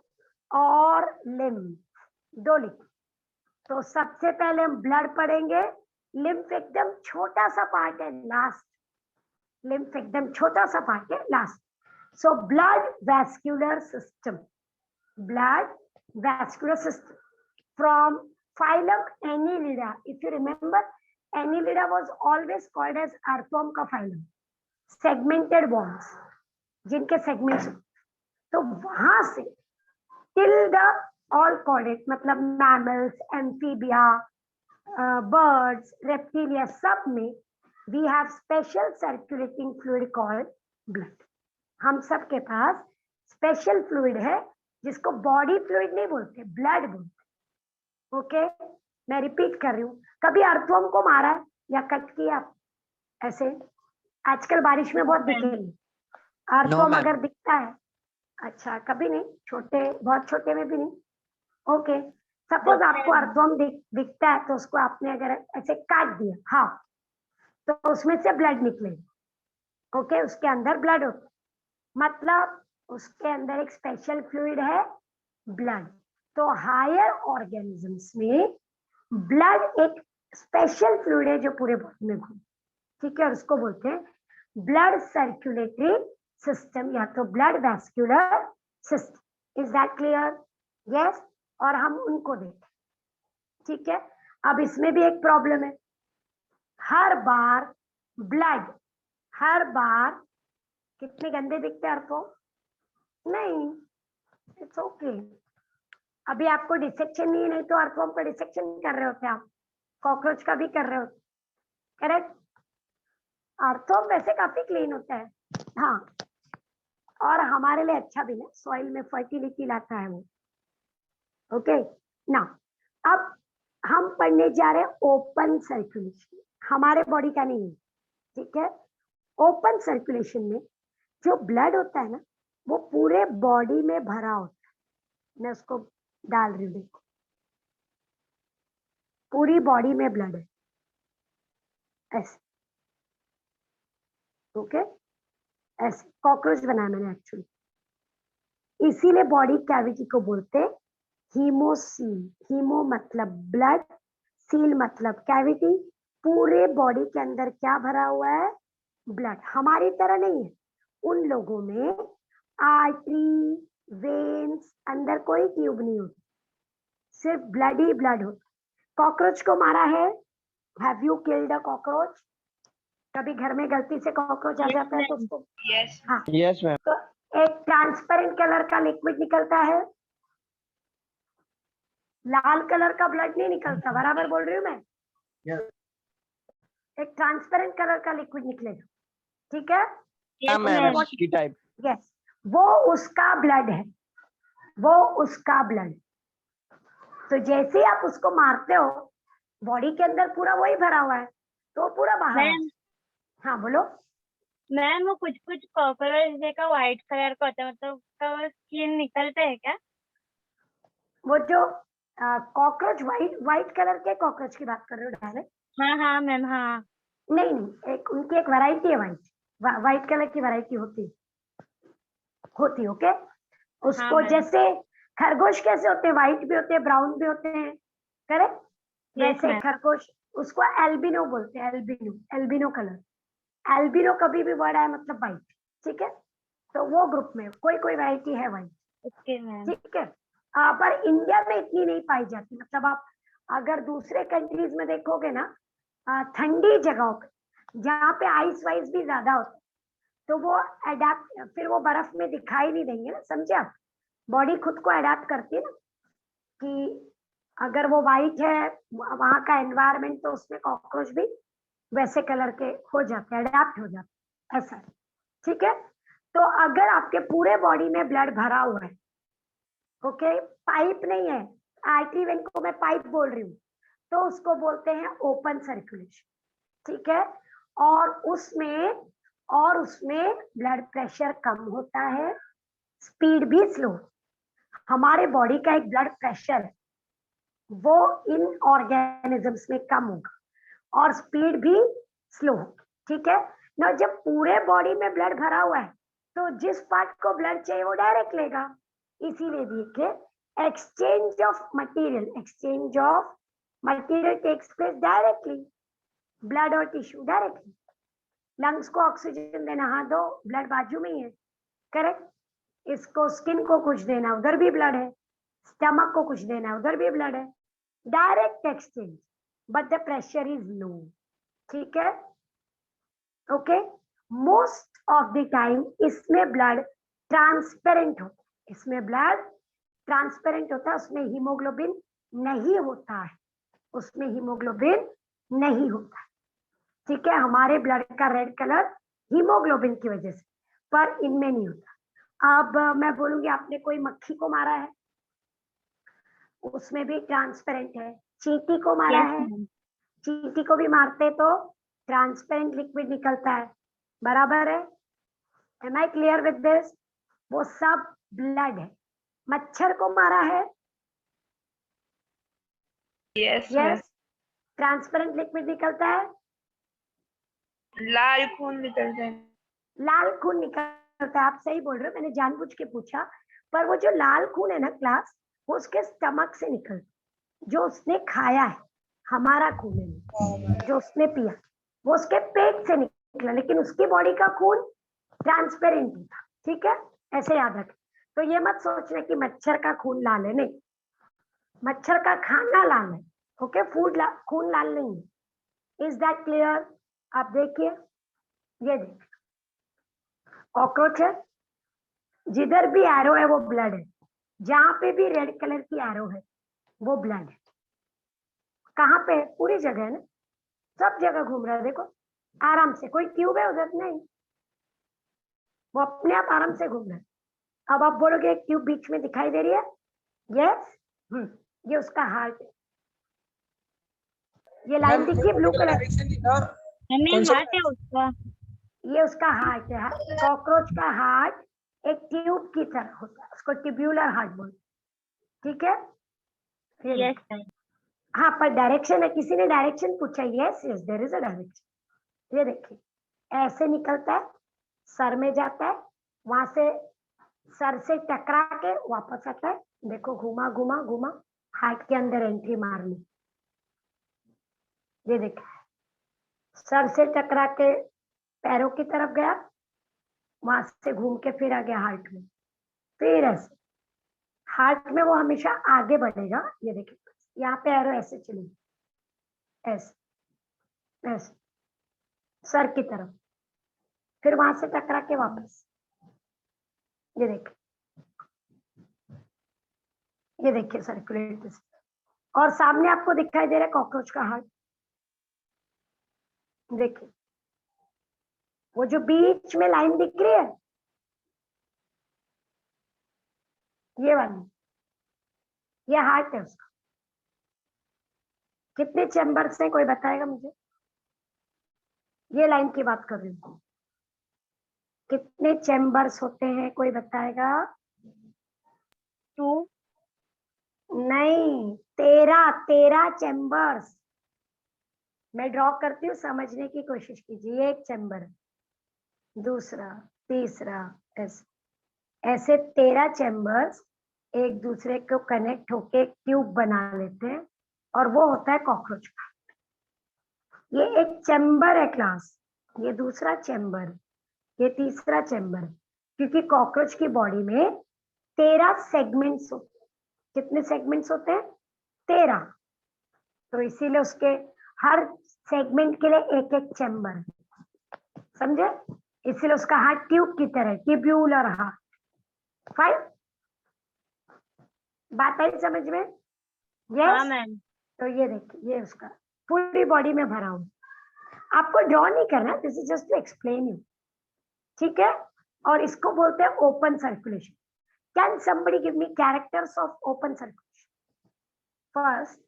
और लिम्फ, दो लिक्विड। तो सबसे पहले हम ब्लड पढ़ेंगे। लिम्फ एकदम छोटा सा पार्ट है, लास्ट। लिम्फ एकदम छोटा सा पार्ट है, last. So blood vascular system, blood vascular system from phylum Annelida. If you remember, Annelida was always called as earthworm का phylum, segmented worms, जिनके segments। तो वहां से till the all chordate, मतलब mammals, amphibia, birds, reptilia, सब में we have special circulating fluid called blood। हम सब के पास स्पेशल फ्लूइड है जिसको बॉडी फ्लूइड नहीं बोलते, ब्लड बोलते। ओके, मैं रिपीट कर रही हूँ। कभी अर्थवर्म को मारा है या कट किया ऐसे? आजकल बारिश में बहुत दिखेगी अर्थवर्म, अगर दिखता है। अच्छा, कभी नहीं? छोटे, बहुत छोटे में भी नहीं? ओके, सपोज आपको अर्थवर्म दिखता है तो उसको आपने अगर ऐसे काट दिया, हाँ, तो उसमें से ब्लड निकलेगा। ओके, उसके अंदर ब्लड होता है, मतलब उसके अंदर एक स्पेशल फ्लूइड है, ब्लड। तो हायर ऑर्गेनिजम्स में ब्लड एक स्पेशल फ्लूइड है जो पूरे बॉडी में घूम, ठीक है, और उसको बोलते हैं ब्लड सर्कुलेटरी सिस्टम या तो blood vascular system. Is that clear? Yes. और हम उनको देखें, ठीक है। अब इसमें भी एक प्रॉब्लम है, हर बार ब्लड, हर बार कितने गंदे दिखते हैं आपको? नहीं, इट्स ओके। अभी आपको डिसेक्शन नहीं है, नहीं तो अर्थवर्म का डिसेक्शन कर रहे होते आप, कॉकरोच का भी कर रहे होते, करेक्ट? अर्थवर्म वैसे काफी क्लीन होता है, हाँ, और हमारे लिए अच्छा भी है, सॉइल में फर्टिलिटी लाता है वो। ओके ना, अब हम पढ़ने जा रहे हैं ओपन सर्कुलेशन, हमारे बॉडी का नहीं है, ठीक है। ओपन सर्कुलेशन में जो ब्लड होता है ना, वो पूरे बॉडी में भरा होता है। मैं उसको डाल रही हूँ, देखो, पूरी बॉडी में ब्लड है, ऐसे। ओके, ऐसे कॉकरोच बनाया मैंने एक्चुअली, इसीलिए बॉडी कैविटी को बोलते हैं हीमोसील। हीमो मतलब ब्लड, सील मतलब कैविटी। पूरे बॉडी के अंदर क्या भरा हुआ है? ब्लड। हमारी तरह नहीं है, उन लोगों में आर्टरी, वेन्स, अंदर कोई ट्यूब नहीं होती, सिर्फ ब्लड ही ब्लड होता। कॉकरोच को मारा है? Have you killed a cockroach? कभी घर में गलती से कॉकरोच आ जाता है तो उसको, हाँ, यस मैम। तो एक ट्रांसपेरेंट कलर का लिक्विड निकलता है, लाल कलर का ब्लड नहीं निकलता, बराबर बोल रही हूँ मैं? एक ट्रांसपेरेंट कलर का लिक्विड निकलेगा, ठीक है? यस, वो उसका ब्लड है, वो उसका ब्लड। तो जैसे ही आप उसको मारते हो, बॉडी के अंदर पूरा वही भरा हुआ है, तो पूरा बाहर है। हाँ बोलो। मैम, वो कुछ कुछ कॉकरोच देखा व्हाइट कलर का होता है, मतलब उसका स्किन निकलता है क्या? वो जो कॉकरोच, व्हाइट कलर के कॉकरोच की बात कर रहे हो डायरेक्ट? हाँ हाँ मैम, हाँ। नहीं नहीं, एक उनकी एक वैरायटी है, व्हाइट कलर की वैरायटी होती। ओके, उसको हाँ, जैसे खरगोश कैसे होते हैं, व्हाइट भी होते हैं, ब्राउन भी होते हैं, करेक्ट? वैसे मैम। खरगोश, उसको एल्बिनो बोलते हैं, एल्बिनो, एल्बिनो कलर। एल्बिनो कभी भी वर्ड आया मतलब व्हाइट, ठीक है? तो वो ग्रुप में कोई कोई वैरायटी है व्हाइट, ओके मैम। ठीक है। पर इंडिया में इतनी नहीं पाई जाती, मतलब आप अगर दूसरे कंट्रीज में देखोगे ना, ठंडी जगहों पे जहाँ पे आइस वाइस भी ज्यादा होता है, तो वो अडेप्ट, फिर वो बर्फ में दिखाई नहीं देंगे ना, समझे आप? बॉडी खुद को अडेप्ट करती है ना, कि अगर वो व्हाइट है वहां का एनवायरमेंट, तो उसमें कॉकरोच भी वैसे कलर के हो जाते हैं, अडेप्ट हो जाते हैं, ऐसा, ठीक है। तो अगर आपके पूरे बॉडी में ब्लड भरा हुआ है, ओके, पाइप नहीं है, आर्टरी वेन को मैं पाइप बोल रही हूँ, तो उसको बोलते हैं ओपन सर्कुलेशन, ठीक है। और उसमें ब्लड प्रेशर कम होता है, स्पीड भी स्लो। हमारे बॉडी का एक ब्लड प्रेशर है, वो इन ऑर्गेनिजम्स में कम होगा और स्पीड भी स्लो होगा, ठीक है ना। जब पूरे बॉडी में ब्लड भरा हुआ है, तो जिस पार्ट को ब्लड चाहिए वो डायरेक्ट लेगा। इसीलिए देखिए, exchange of material, exchange of material takes place directly, blood और टिश्यू डायरेक्टली। लंग्स को ऑक्सीजन देना, हाँ दो, ब्लड बाजू में ही है, करेक्ट। इसको स्किन को कुछ देना, उधर भी ब्लड है। स्टमक को कुछ देना, उधर भी ब्लड है। Direct exchange, but the pressure is low, ठीक है, okay. Most of the time इसमें ब्लड ट्रांसपेरेंट होता है, इसमें ब्लड ट्रांसपेरेंट होता है, उसमें हीमोग्लोबिन नहीं होता है, उसमें हीमोग्लोबिन नहीं होता है, ठीक है। हमारे ब्लड का रेड कलर हीमोग्लोबिन की वजह से, पर इनमें नहीं होता। अब मैं बोलूंगी आपने कोई मक्खी को मारा है, उसमें भी ट्रांसपेरेंट है। चींटी को मारा Yes, है, ma'am. चींटी को भी मारते तो ट्रांसपेरेंट लिक्विड निकलता है, बराबर है। Am I clear with this? वो सब ब्लड है। मच्छर को मारा है, yes ma'am. Yes, transparent liquid निकलता है, लाल खून निकलता है। लाल खून निकलता है। आप सही बोल रहे हो, मैंने जानबूझ के पूछा, पर वो जो लाल खून है ना क्लास, वो उसके स्टमक से निकलता, जो उसने खाया है, हमारा खून है जो उसने पिया, वो उसके पेट से निकला, लेकिन उसकी बॉडी का खून ट्रांसपेरेंट था, ठीक है, ऐसे याद रखें। तो ये मत सोचना कि मच्छर का खून लाल है, नहीं, मच्छर का खाना लाल है, ओके, खून लाल नहीं है। Is that clear? आप देखिए, ये देखिए कॉकरोच है, जिधर भी एरो है वो ब्लड है, जहां पे भी रेड कलर की एरो है वो ब्लड है। कहाँ पे? पूरी जगह है ना, सब जगह घूम रहा है, देखो आराम से, कोई ट्यूब है उधर नहीं, वो अपने आप आराम से घूम रहा है। अब आप बोलोगे एक ट्यूब बीच में दिखाई दे रही है, यस, ये उसका हार्ट है, ये लाइन दिखी ब्लू कलर, डायरेक्शन थी ना, हमें कौन सा हाथ है उसका। ये उसका हार्ट है। कॉकरोच का हार्ट एक ट्यूब की तरह होता है, उसको ट्यूब्यूलर हार्ट बोलते, ठीक है। ये यस मैम। हाँ, पर डायरेक्शन है, किसी ने डायरेक्शन पूछा, yes yes there is a direction. ये देखिए ऐसे निकलता है, सर में जाता है, वहां से सर से टकरा के वापस आता है, देखो घुमा घुमा घुमा, हार्ट के अंदर एंट्री मारनी। ये देखिए सर से टकरा के पैरों की तरफ गया, वहां से घूम के फिर आ गया हार्ट में, फिर ऐसे हार्ट में वो हमेशा आगे बढ़ेगा। ये देखिए यहाँ पे एरो ऐसे चलेगी, ऐसे ऐसे सर की तरफ, फिर वहां से टकरा के वापस। ये देखिए, ये देखिए सर्कुलेट, और सामने आपको दिखाई दे रहा है कॉकरोच का हार्ट, देखिए वो जो बीच में लाइन दिख रही है, ये वाली, ये हार्ट है उसका। कितने चैम्बर्स हैं, कोई बताएगा मुझे? ये लाइन की बात कर रही हूँ, कितने चैम्बर्स होते हैं, कोई बताएगा? 2। नहीं, 13 चैम्बर्स। मैं ड्रॉ करती हूँ, समझने की कोशिश कीजिए। एक चैम्बर, दूसरा, तीसरा, ऐसे 13 चैम्बर्स एक दूसरे को कनेक्ट होके एक ट्यूब बना लेते हैं, और वो होता है कॉकरोच का। ये एक चैम्बर है क्लास, ये दूसरा चैम्बर, ये तीसरा चैम्बर, क्योंकि कॉकरोच की बॉडी में 13 सेगमेंट्स होते हैं। कितने सेगमेंट्स होते हैं? 13। तो इसीलिए उसके हर सेगमेंट के लिए एक एक चैम्बर, समझे? इसीलिए उसका हार्ट ट्यूब की तरह, ट्यूब्यूलर हार्ट। फाइन, बात आई समझ में? हाँ यस। मैम। तो ये देखिए, ये उसका पूरी बॉडी में भरा हुआ, आपको ड्रॉ नहीं करना, this is just to explain you, ठीक है। और इसको बोलते हैं open circulation. Can somebody give me characters of open circulation? First,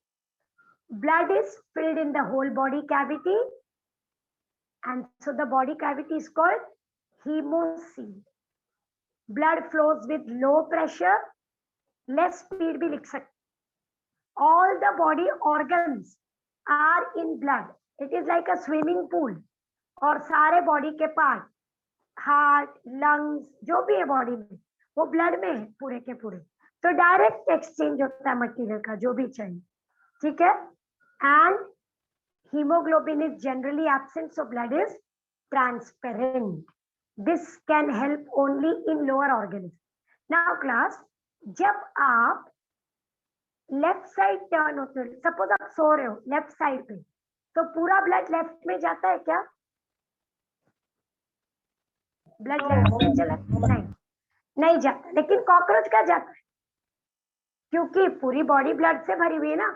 blood is filled in the whole body cavity, and so the body cavity is called hemocoel. Blood flows with low pressure, less speed भी लिख सकते। All the body organs are in blood. It is like a swimming pool. और सारे बॉडी के पार्ट, हार्ट, लंग्स, जो भी है बॉडी में, वो ब्लड में है पूरे के पूरे। तो डायरेक्ट एक्सचेंज होता है मटेरियल का, जो भी चाहिए, ठीक है। and hemoglobin is generally absent, so blood is transparent. This can help only in lower organisms. Now class, जब आप लेफ्ट साइड टर्न होते हो, सपोज आप सो रहे हो लेफ्ट साइड पे, तो पूरा ब्लड लेफ्ट में जाता है क्या? ब्लड लेफ्ट में चला नहीं जाता, लेकिन कॉकरोच का जाता है, क्योंकि पूरी बॉडी ब्लड से भरी हुई है ना,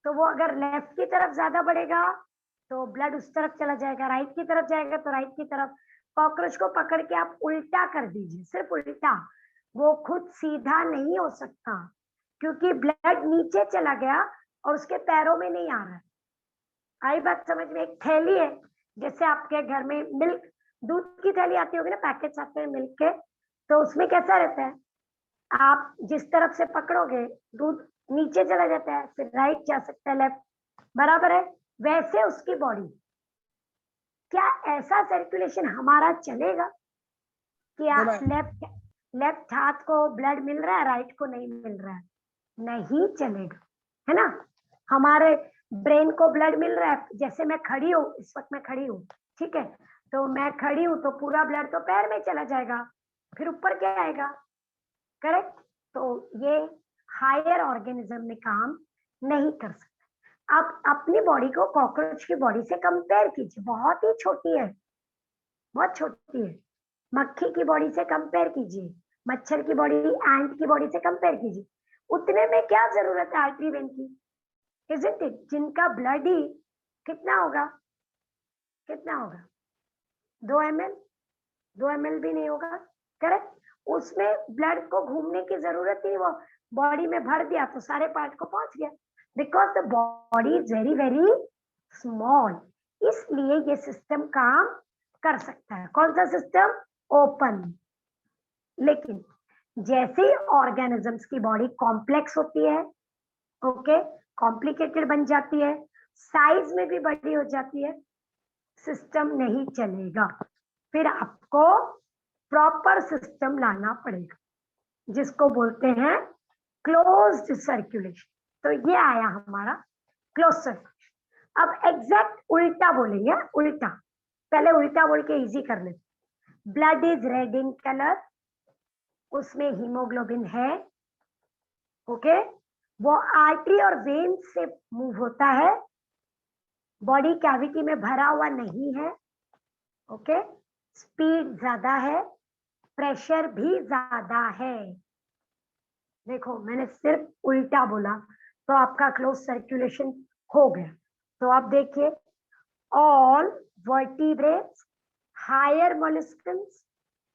तो वो अगर लेफ्ट की तरफ ज्यादा बढ़ेगा तो ब्लड उस तरफ चला जाएगा, राइट की तरफ जाएगा तो राइट की तरफ। कॉकरोच को पकड़ के आप उल्टा कर दीजिए, सिर्फ उल्टा, वो खुद सीधा नहीं हो सकता, क्योंकि ब्लड नीचे चला गया और उसके पैरों में नहीं आ रहा है। आई बात समझ में? एक थैली है, जैसे आपके घर में मिल्क, दूध की थैली आती होगी ना, पैकेट्स आते हैं मिल्क के, तो उसमें कैसा रहता है, आप जिस तरफ से पकड़ोगे दूध नीचे चला जाता है, फिर राइट जा सकता है, लेफ्ट, बराबर है? वैसे उसकी बॉडी, क्या ऐसा सर्कुलेशन हमारा चलेगा कि आप लेफ्ट हाथ को ब्लड मिल रहा है, राइट को नहीं मिल रहा है? नहीं चलेगा, है ना? हमारे ब्रेन को ब्लड मिल रहा है, जैसे मैं खड़ी हूँ, इस वक्त मैं खड़ी हूँ, ठीक है, तो मैं खड़ी हूँ तो पूरा ब्लड तो पैर में चला जाएगा, फिर ऊपर क्या आएगा, करेक्ट? तो ये हायर ऑर्गेनिज्म में काम नहीं कर सकता। आप अपनी बॉडी को कॉकरोच की बॉडी से कंपेयर कीजिए, बहुत ही छोटी है, बहुत छोटी है। मक्खी की बॉडी से कंपेयर कीजिए, मच्छर की बॉडी, एंट की बॉडी से कंपेयर कीजिए, उतने में क्या जरूरत है आर्टरी वेन की, इजंट इट? जिनका ब्लड ही कितना होगा, कितना होगा, 2 ml, 2 ml भी नहीं होगा, करेक्ट? उसमें ब्लड को घूमने की जरूरत ही, वो बॉडी में भर दिया तो सारे पार्ट को पहुंच गया, because the body is very very small, इसलिए ये सिस्टम काम कर सकता है। कौन सा सिस्टम? ओपन। लेकिन जैसे ऑर्गेनिजम्स की बॉडी कॉम्प्लेक्स होती है, ओके, कॉम्प्लिकेटेड बन जाती है, साइज में भी बड़ी हो जाती है, सिस्टम नहीं चलेगा, फिर आपको प्रॉपर सिस्टम लाना पड़ेगा, जिसको बोलते हैं क्लोज्ड सर्कुलेशन। तो ये आया हमारा क्लोज सर्कुलेशन। अब एग्जैक्ट उल्टा बोलेंगे, उल्टा, पहले उल्टा बोल के इजी कर लेते। Blood is red in colour, उसमें हीमोग्लोबिन है, ओके, वो आर्टरी और वेन से मूव होता है, बॉडी कैविटी में भरा हुआ नहीं है, ओके, स्पीड ज्यादा है, प्रेशर भी ज्यादा है। देखो मैंने सिर्फ उल्टा बोला तो आपका क्लोज सर्कुलेशन हो गया। तो आप देखिए, ऑल वर्टिब्रेट्स, हायर मोलस्कन्स,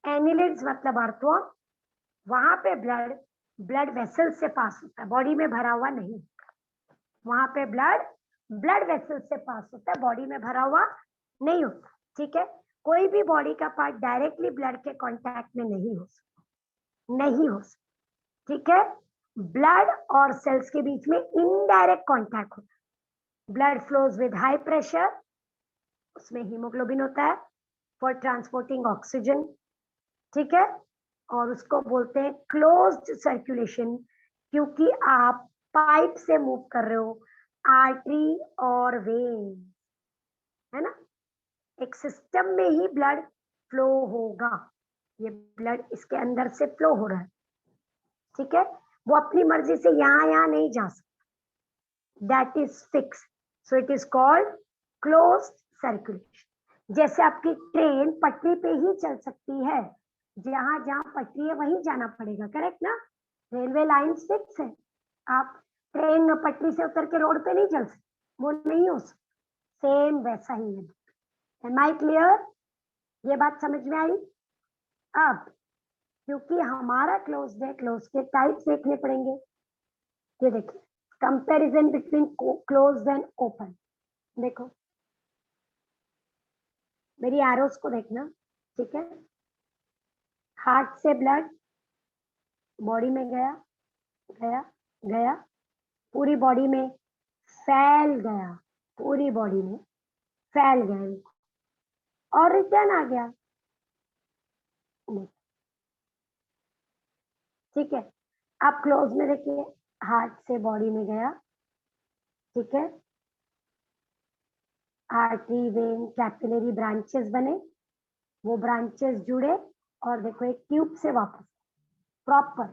एनिलिड्स मतलब अर्थवर्म, वहां पे ब्लड वेसल से पास होता है, बॉडी में भरा हुआ नहीं, वहां पे ब्लड वेसल से पास होता है, बॉडी में भरा हुआ नहीं होता, ठीक है? कोई भी बॉडी का पार्ट डायरेक्टली ब्लड के कांटेक्ट में नहीं हो सकता, नहीं हो सकता, ठीक है? ब्लड और सेल्स के बीच में इनडायरेक्ट कांटेक्ट होता है। Blood flows with high pressure, उसमें हीमोग्लोबिन होता है फॉर ट्रांसपोर्टिंग ऑक्सीजन, ठीक है? और उसको बोलते हैं क्लोज्ड सर्कुलेशन, क्योंकि आप पाइप से मूव कर रहे हो, आर्टरी और वेन, है ना? एक सिस्टम में ही ब्लड फ्लो होगा, ये ब्लड इसके अंदर से फ्लो हो रहा है, ठीक है? वो अपनी मर्जी से यहाँ नहीं जा सकता, that is fix, so it is called closed circulation. जैसे आपकी ट्रेन पटरी पे ही चल सकती है, जहां जहां पटरी है वहीं जाना पड़ेगा, करेक्ट ना? रेलवे लाइन फिक्स है, आप ट्रेन पटरी से उतर के रोड पे नहीं चल सकते, वो नहीं हो सकता, सेम वैसा ही है। Am I clear? ये बात समझ में आई? अब क्योंकि हमारा क्लोज है, क्लोज के टाइप्स देखने पड़ेंगे। ये देखिए, comparison between close and open. देखो मेरी एरोस को देखना, ठीक है? हार्ट से ब्लड बॉडी में गया गया गया, पूरी बॉडी में फैल गया, पूरी बॉडी में फैल गया और रिटर्न आ गया, ठीक है? आप क्लोज में देखिए, हार्ट से बॉडी में गया, ठीक है, आर्टरी, वेन, कैपिलरी ब्रांचेस बने, वो ब्रांचेस जुड़े और देखो एक ट्यूब से वापस प्रॉपर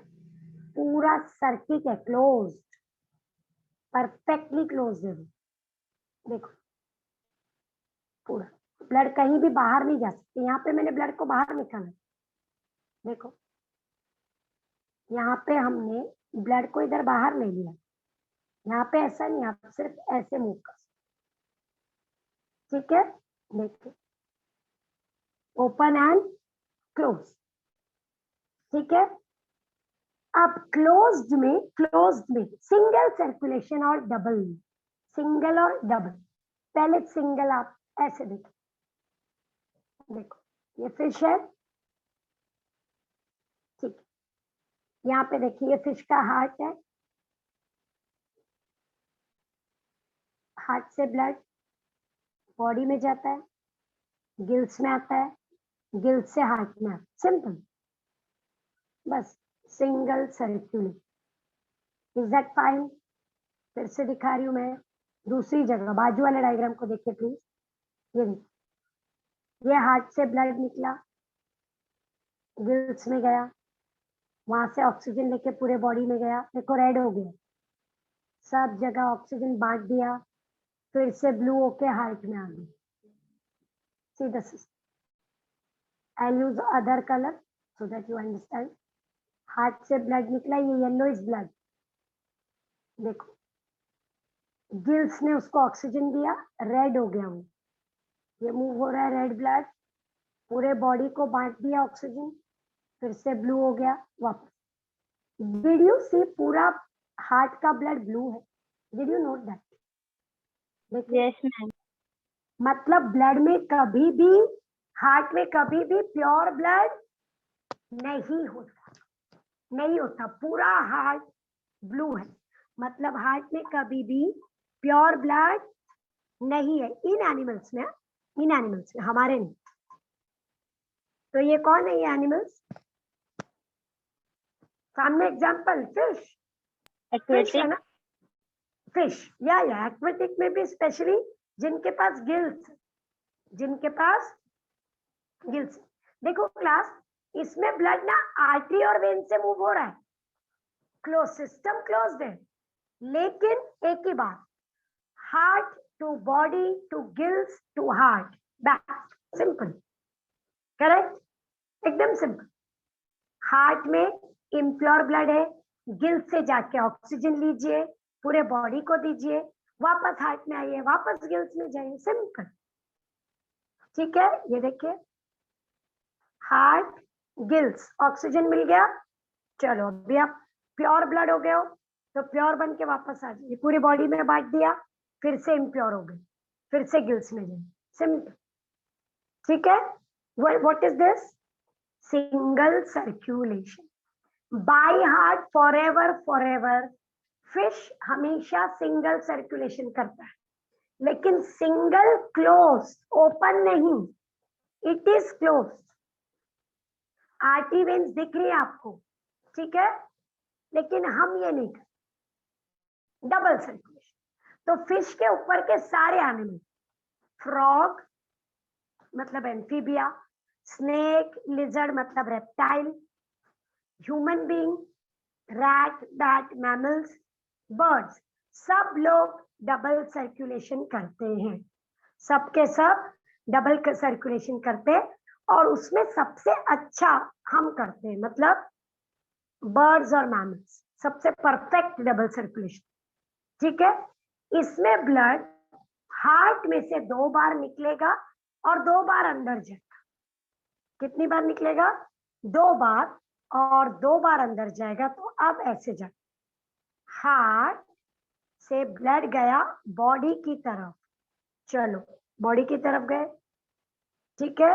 पूरा सर्किट है, क्लोज, परफेक्टली क्लोज है। देखो पूरा ब्लड कहीं भी बाहर नहीं जा सकती। यहाँ पे मैंने ब्लड को बाहर निकाला, देखो यहाँ पे हमने ब्लड को इधर बाहर ले लिया, यहाँ पे ऐसा नहीं, आप सिर्फ ऐसे मूव कर, ठीक है। देखिए ओपन एंड क्लोज, ठीक है। अब क्लोज्ड में सिंगल सर्कुलेशन और डबल, सिंगल और डबल। पहले सिंगल आप ऐसे देखो, देखो ये फिश है, ठीक है। यहाँ पे देखिए ये फिश का हार्ट है, हार्ट से ब्लड बॉडी में जाता है, गिल्स में आता है, गिल्स से हार्ट में आता है, सिंपल, बस single circulation. Is that fine? फिर से दिखा रही हूं मैं दूसरी जगह, बाजू वाले डायग्राम को देखिए प्लीज। ये देखिए, ये हार्ट से ब्लड निकला, गिल्स में गया, वहां से ऑक्सीजन लेके पूरे बॉडी में गया, देखो रेड हो गया, सब जगह ऑक्सीजन बांट दिया, फिर से ब्लू होके हार्ट में आ गया। See the system. I'll use other color so that you understand. Heart से ब्लड निकला, ये येलो इज ब्लड, देखो गिल्स ने उसको ऑक्सीजन दिया, रेड हो गया वो, ये मूव हो रहा है रेड ब्लड, पूरे बॉडी को बांट दिया ऑक्सीजन, फिर से ब्लू हो गया वापस। डिड यू सी पूरा हार्ट का ब्लड ब्लू है? Did you note that? देखिए यस मैम। मतलब ब्लड में कभी भी, हार्ट में कभी भी प्योर ब्लड नहीं होता, नहीं होता, पूरा हार्ट ब्लू है, मतलब हार्ट में कभी भी प्योर ब्लड नहीं है। इन एनिमल्स में, इन एनिमल्स में, हमारे नहीं। तो ये कौन है ये एनिमल्स? सामने एग्जांपल फिश, फिश है ना, फिश या एक्वेटिक में भी स्पेशली जिनके पास गिल्स, जिनके पास गिल्स। देखो क्लास, इसमें ब्लड ना आर्टरी और वेन से मूव हो रहा है, क्लोज सिस्टम क्लोज्ड है, लेकिन एक ही बात, heart to body to gills to heart, back, simple, correct, एकदम सिंपल। हार्ट में इम्प्योर ब्लड है, गिल्स से जाके ऑक्सीजन लीजिए, पूरे बॉडी को दीजिए, वापस हार्ट में आइए, वापस गिल्स में जाइए, सिंपल, ठीक है। ये देखिए हार्ट, गिल्स, ऑक्सीजन मिल गया, चलो अभी आप प्योर ब्लड हो गए हो, तो प्योर बन के वापस आ जाइए, पूरी बॉडी में बांट दिया, फिर से इम्प्योर हो गए, फिर से गिल्स में जाइए, सिंपल, ठीक है। What is this? Single circulation by heart forever, forever fish हमेशा सिंगल सर्कुलेशन करता है, लेकिन सिंगल क्लोज, ओपन नहीं, it is close. Artery veins दिख रही है आपको, ठीक है, लेकिन हम ये नहीं करते, डबल सर्कुलेशन। तो फिश के ऊपर के सारे एनिमल, फ्रॉग मतलब एम्फीबिया, स्नेक, लिजर्ड मतलब reptile, human being, rat, bat, mammals, birds, सब लोग डबल सर्कुलेशन करते हैं, सबके सब डबल सर्कुलेशन करते हैं, और उसमें सबसे अच्छा हम करते हैं, मतलब बर्ड्स और मैमल्स सबसे परफेक्ट डबल सर्कुलेशन, ठीक है। इसमें ब्लड हार्ट में से 2 बार निकलेगा और 2 बार अंदर जाएगा। कितनी बार निकलेगा? 2 बार, और 2 बार अंदर जाएगा। तो अब ऐसे जाए, हार्ट से ब्लड गया बॉडी की तरफ, चलो बॉडी की तरफ गए, ठीक है,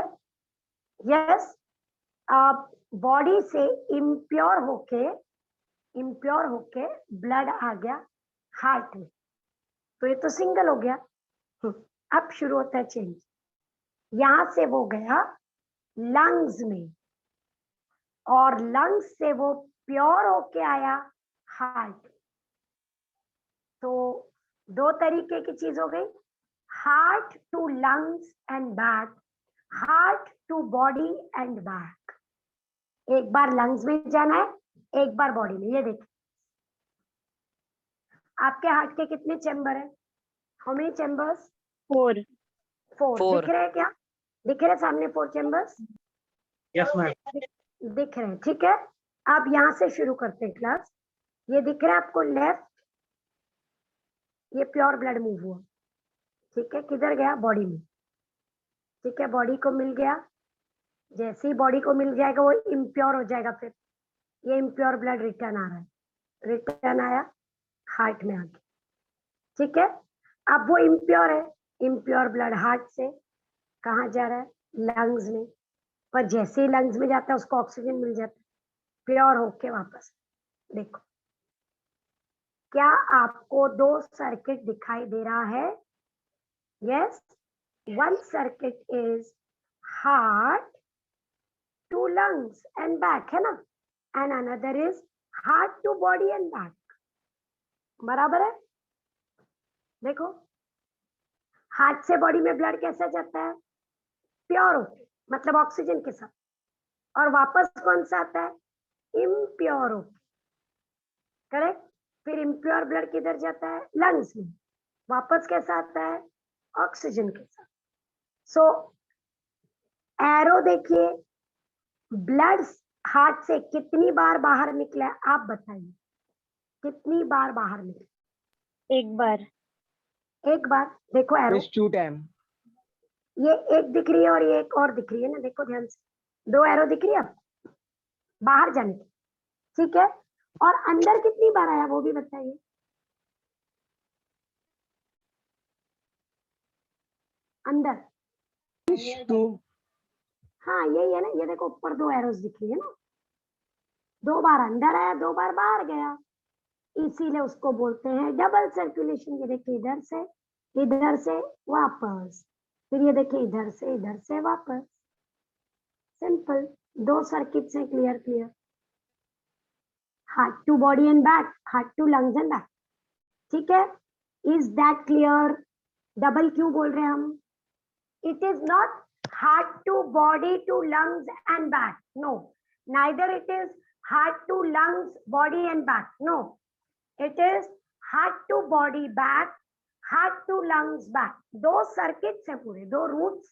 यस। अब बॉडी से इम्प्योर होके ब्लड आ गया हार्ट में, तो ये तो सिंगल हो गया। अब शुरू होता है चेंज, यहां से वो गया लंग्स में, और लंग्स से वो प्योर होके आया हार्ट। तो 2 तरीके की चीज हो गई, heart to lungs and back, heart to body and back. एक बार लंग्स में जाना है, एक बार बॉडी में। ये देखिए आपके हार्ट के कितने चैम्बर है? How many chambers? 4. 4। Four. दिख रहे हैं क्या? दिख रहे हैं सामने 4 चैम्बर्स? Yes, ma'am. दिख रहे हैं, ठीक है। अब यहाँ से शुरू करते हैं क्लास। ये दिख रहा है आपको लेफ्ट, ये प्योर ब्लड मूव हुआ, ठीक है। किधर गया? बॉडी में, ठीक है। बॉडी को मिल गया, जैसे ही बॉडी को मिल जाएगा वो इम्प्योर हो जाएगा। फिर ये इम्प्योर ब्लड रिटर्न आ रहा है, रिटर्न आया हार्ट में आ गया, ठीक है। अब वो इम्प्योर है, इम्प्योर ब्लड हार्ट से कहाँ जा रहा है? लंग्स में। पर जैसे ही लंग्स में जाता है उसको ऑक्सीजन मिल जाता है, प्योर होके वापस। देखो क्या आपको 2 सर्किट दिखाई दे रहा है? Yes, one circuit is heart to lungs and back, है ना, and another is heart to body and back. बराबर है? देखो हार्ट से बॉडी में ब्लड कैसा जाता है? प्योर होके, मतलब ऑक्सीजन के साथ, और वापस कौन सा आता है? इम्प्योर होके, करेक्ट। फिर इम्प्योर ब्लड किधर जाता है? लंग्स में, वापस कैसा आता है? ऑक्सीजन के साथ। सो एरो देखिए, ब्लड हार्ट से कितनी बार बाहर निकला है? आप बताइए कितनी बार बाहर निकला? 1 बार। एक बार। देखो एरो, Miss 2 time. ये एक दिख रही है और ये एक और दिख रही है ना, देखो ध्यान से, 2 एरो दिख रही है आपको बाहर जाने की, ठीक है। और अंदर कितनी बार आया वो भी बताइए। अंदर, Miss 2. हाँ यही है ना, ये देखो ऊपर 2 एरोस दिख रही है ना, 2 बार अंदर आया, 2 बार बाहर गया, इसीलिए उसको बोलते हैं डबल सर्कुलेशन। ये देखिए इधर से वापस, फिर ये देखिए इधर से वापस। सिंपल, 2 सर्किट्स हैं। Clear clear. Heart to body and back, heart to lungs and back, ठीक है। Is that clear? डबल क्यों बोल रहे हैं हम? It is not heart to body to lungs and back, no, neither it is heart to lungs body and back, no, it is heart to body back, heart to lungs back। 2 circuits हैं पूरे, 2 roots.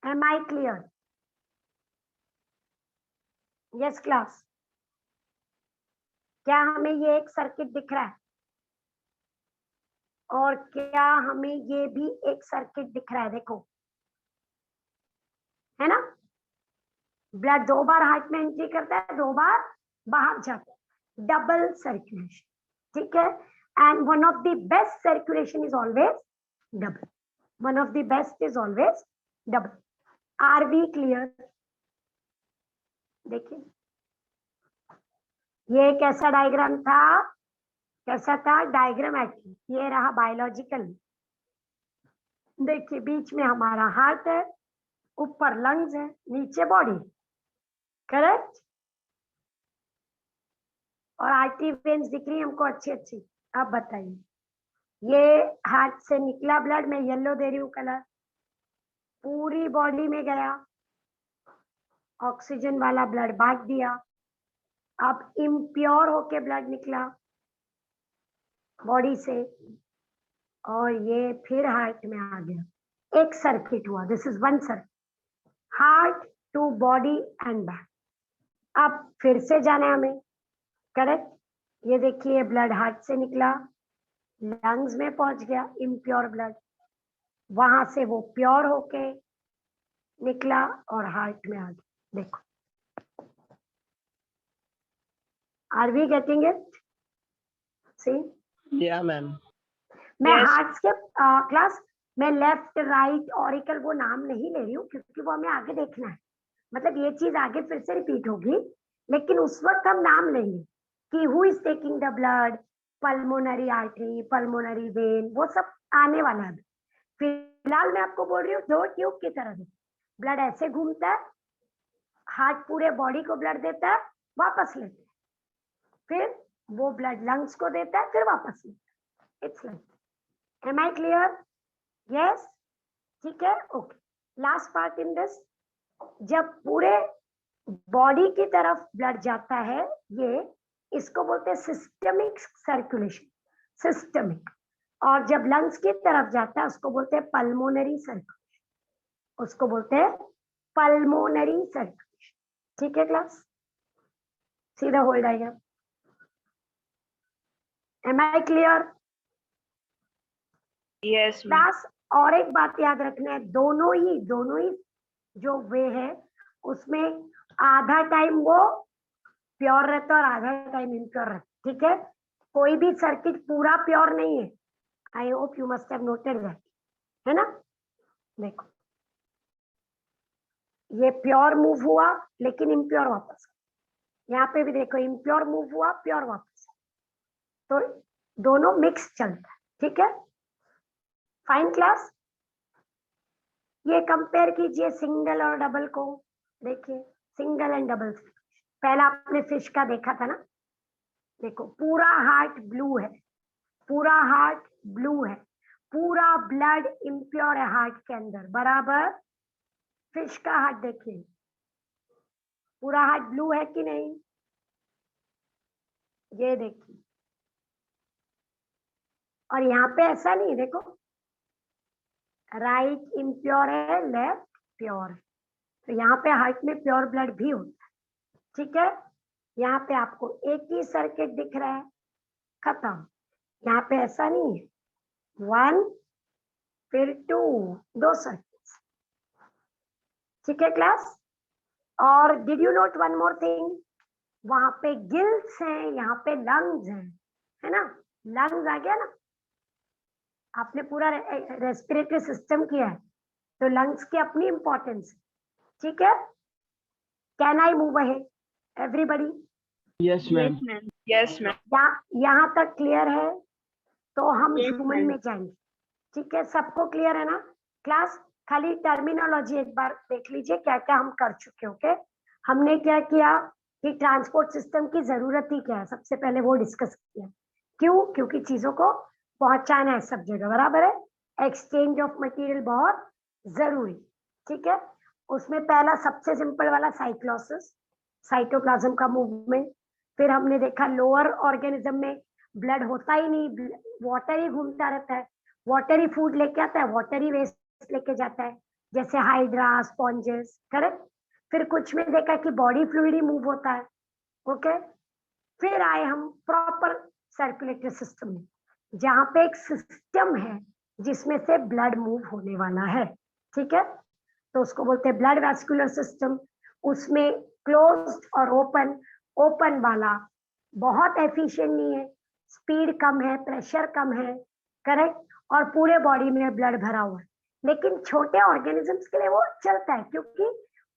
am I clear? yes class। क्या हमें ये एक सर्किट दिख रहा है? और क्या हमें ये भी एक सर्किट दिख रहा है? देखो, है ना, ब्लड 2 बार हार्ट में एंट्री करता है, 2 बार बाहर जाता है, डबल सर्कुलेशन, ठीक है। And one of the best circulation is always double, one of the best is always double. Are we clear? देखिए ये कैसा डायग्राम था? कैसा था? डायग्रामेटिक। ये रहा बायोलॉजिकल। देखिए बीच में हमारा हार्ट है, ऊपर लंग्स है, नीचे बॉडी, करेक्ट। और आर्टरी वेन्स दिख रही है हमको अच्छी अच्छी। अब बताइए, ये हार्ट से निकला ब्लड, में येलो दे रही हूँ कलर, पूरी बॉडी में गया, ऑक्सीजन वाला ब्लड भाग दिया। अब इम्प्योर होके ब्लड निकला बॉडी से, और ये फिर हार्ट में आ गया। एक सर्किट हुआ, this is one circuit, heart to body and back. अब फिर से जाना है हमें, करेक्ट। ये देखिए ब्लड हार्ट से निकला, लंग्स में पहुंच गया इम्प्योर ब्लड, वहां से वो प्योर होके निकला और हार्ट में आ गया। देखो, are we getting it? See, Yeah, ma'am. मैं Yes. हार्ट के क्लास में लेफ्ट राइट ऑरिकल वो नाम नहीं ले रही हूँ, क्योंकि वो हमें आगे देखना है। मतलब ये चीज आगे फिर से रिपीट होगी, लेकिन उस वक्त हम नाम लेंगे कि who is taking the blood, pulmonary artery, pulmonary vein, वो सब आने वाला है। फिलहाल मैं आपको बोल रही हूँ 2 ट्यूब की तरह ब्लड ऐसे घूमता है, हार्ट पूरे बॉडी को ब्लड देता है, वापस लेता है, फिर वो ब्लड लंग्स को देता है, फिर वापस लेता है। It's like, am I clear? Yes, ठीक है, okay. Last part in this, जब पूरे बॉडी की तरफ ब्लड जाता है, ये इसको बोलते हैं सिस्टमिक सर्कुलेशन, सिस्टमिक। और जब लंग्स की तरफ जाता है उसको बोलते हैं पल्मोनरी सर्कुलेशन, उसको बोलते हैं पल्मोनरी सर्कुलेशन। ठीक है क्लास, सीधा होल्ड आएगा। Am I clear Yes, ma'am. Class? और एक बात याद रखना है, दोनों ही जो वे है उसमें आधा टाइम वो प्योर रहता है और आधा टाइम इम्प्योर रहता है। ठीक है, कोई भी सर्किट पूरा प्योर नहीं है। I hope you must have noted that, है ना? देखो ये प्योर मूव हुआ लेकिन इम्प्योर वापस, यहाँ पे भी देखो इम्प्योर मूव हुआ प्योर वापस, तो दोनों मिक्स चलता है। ठीक है, फाइन क्लास। ये कंपेयर कीजिए सिंगल और डबल को, देखिए सिंगल एंड डबल। पहला आपने फिश का देखा था ना, देखो पूरा हार्ट ब्लू है, पूरा हार्ट ब्लू है, पूरा ब्लड इम्प्योर है हार्ट के अंदर, बराबर। फिश का हार्ट देखिए, पूरा हार्ट ब्लू है कि नहीं, ये देखिए। और यहाँ पे ऐसा नहीं, देखो राइट इम्प्योर है, लेफ्ट प्योर है, तो यहाँ पे हार्ट में प्योर ब्लड भी होता है। ठीक है, यहाँ पे आपको एक ही सर्किट दिख रहा है, खत्म। यहाँ पे ऐसा नहीं है, 1 फिर 2, 2 सर्किट। ठीक है क्लास? और did you note one more thing, वहां पे गिल्स हैं, यहाँ पे लंग्स हैं, है ना? लंग्स आ गया ना, आपने पूरा रेस्पिरेटरी सिस्टम किया है, तो लंग्स की अपनी इंपॉर्टेंस। ठीक है, can I move ahead everybody? Yes, ma'am. Yes, ma'am. Yes, ma'am. यहाँ तक क्लियर है? तो हम Yes, ह्यूमन ma'am. में जाएंगे। ठीक है, सबको क्लियर है ना क्लास? खाली टर्मिनोलॉजी एक बार देख लीजिए, क्या क्या हम कर चुके। ओके, हमने क्या किया कि ट्रांसपोर्ट सिस्टम की जरूरत ही क्या है, सबसे पहले वो डिस्कस किया। क्यों? क्योंकि चीजों को पहुंचाना है सब जगह, बराबर है। एक्सचेंज ऑफ मटेरियल बहुत जरूरी। ठीक है, उसमें पहला सबसे सिंपल वाला साइक्लोसिस, साइटोप्लाज्म का मूवमेंट। फिर हमने देखा लोअर ऑर्गेनिज्म में ब्लड होता ही नहीं, वाटर ही घूमता रहता है, वाटर ही फूड लेके आता है, वाटर ही वेस्ट लेके जाता है, जैसे हाइड्रा, स्पॉन्जेस, करेक्ट। फिर कुछ में देखा कि बॉडी फ्लूइड ही मूव होता है। ओके, फिर आए हम प्रॉपर सर्कुलेटरी सिस्टम में, जहां पे एक सिस्टम है जिसमें से ब्लड मूव होने वाला है। ठीक है, तो उसको बोलते हैं ब्लड वैस्कुलर सिस्टम। उसमें क्लोज्ड और ओपन, ओपन वाला बहुत एफिशिएंट नहीं है, स्पीड कम है, प्रेशर कम है, करेक्ट, और पूरे बॉडी में ब्लड भरा हुआ है। लेकिन छोटे ऑर्गेनिजम्स के लिए वो चलता है, क्योंकि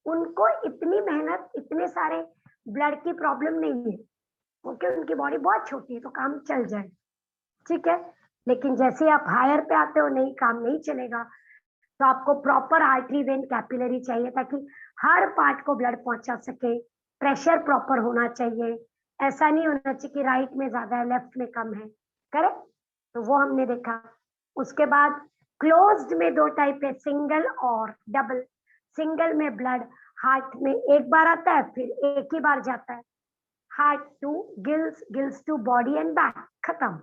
उनको इतनी मेहनत, इतने सारे ब्लड की प्रॉब्लम नहीं है, क्योंकि उनकी बॉडी बहुत छोटी है, तो काम चल जाए। ठीक है, लेकिन जैसे आप हायर पे आते हो, नहीं काम नहीं चलेगा, तो आपको प्रॉपर आर्टरी, वेन, कैपिलरी चाहिए, ताकि हर पार्ट को ब्लड पहुंचा सके। प्रेशर प्रॉपर होना चाहिए, ऐसा नहीं होना चाहिए कि राइट में ज्यादा है लेफ्ट में कम है, करेक्ट। तो वो हमने देखा। उसके बाद क्लोज्ड में 2 टाइप है, सिंगल और डबल। सिंगल में ब्लड हार्ट में एक बार आता है, फिर एक ही बार जाता है, heart to gills, gills to body and back, खत्म,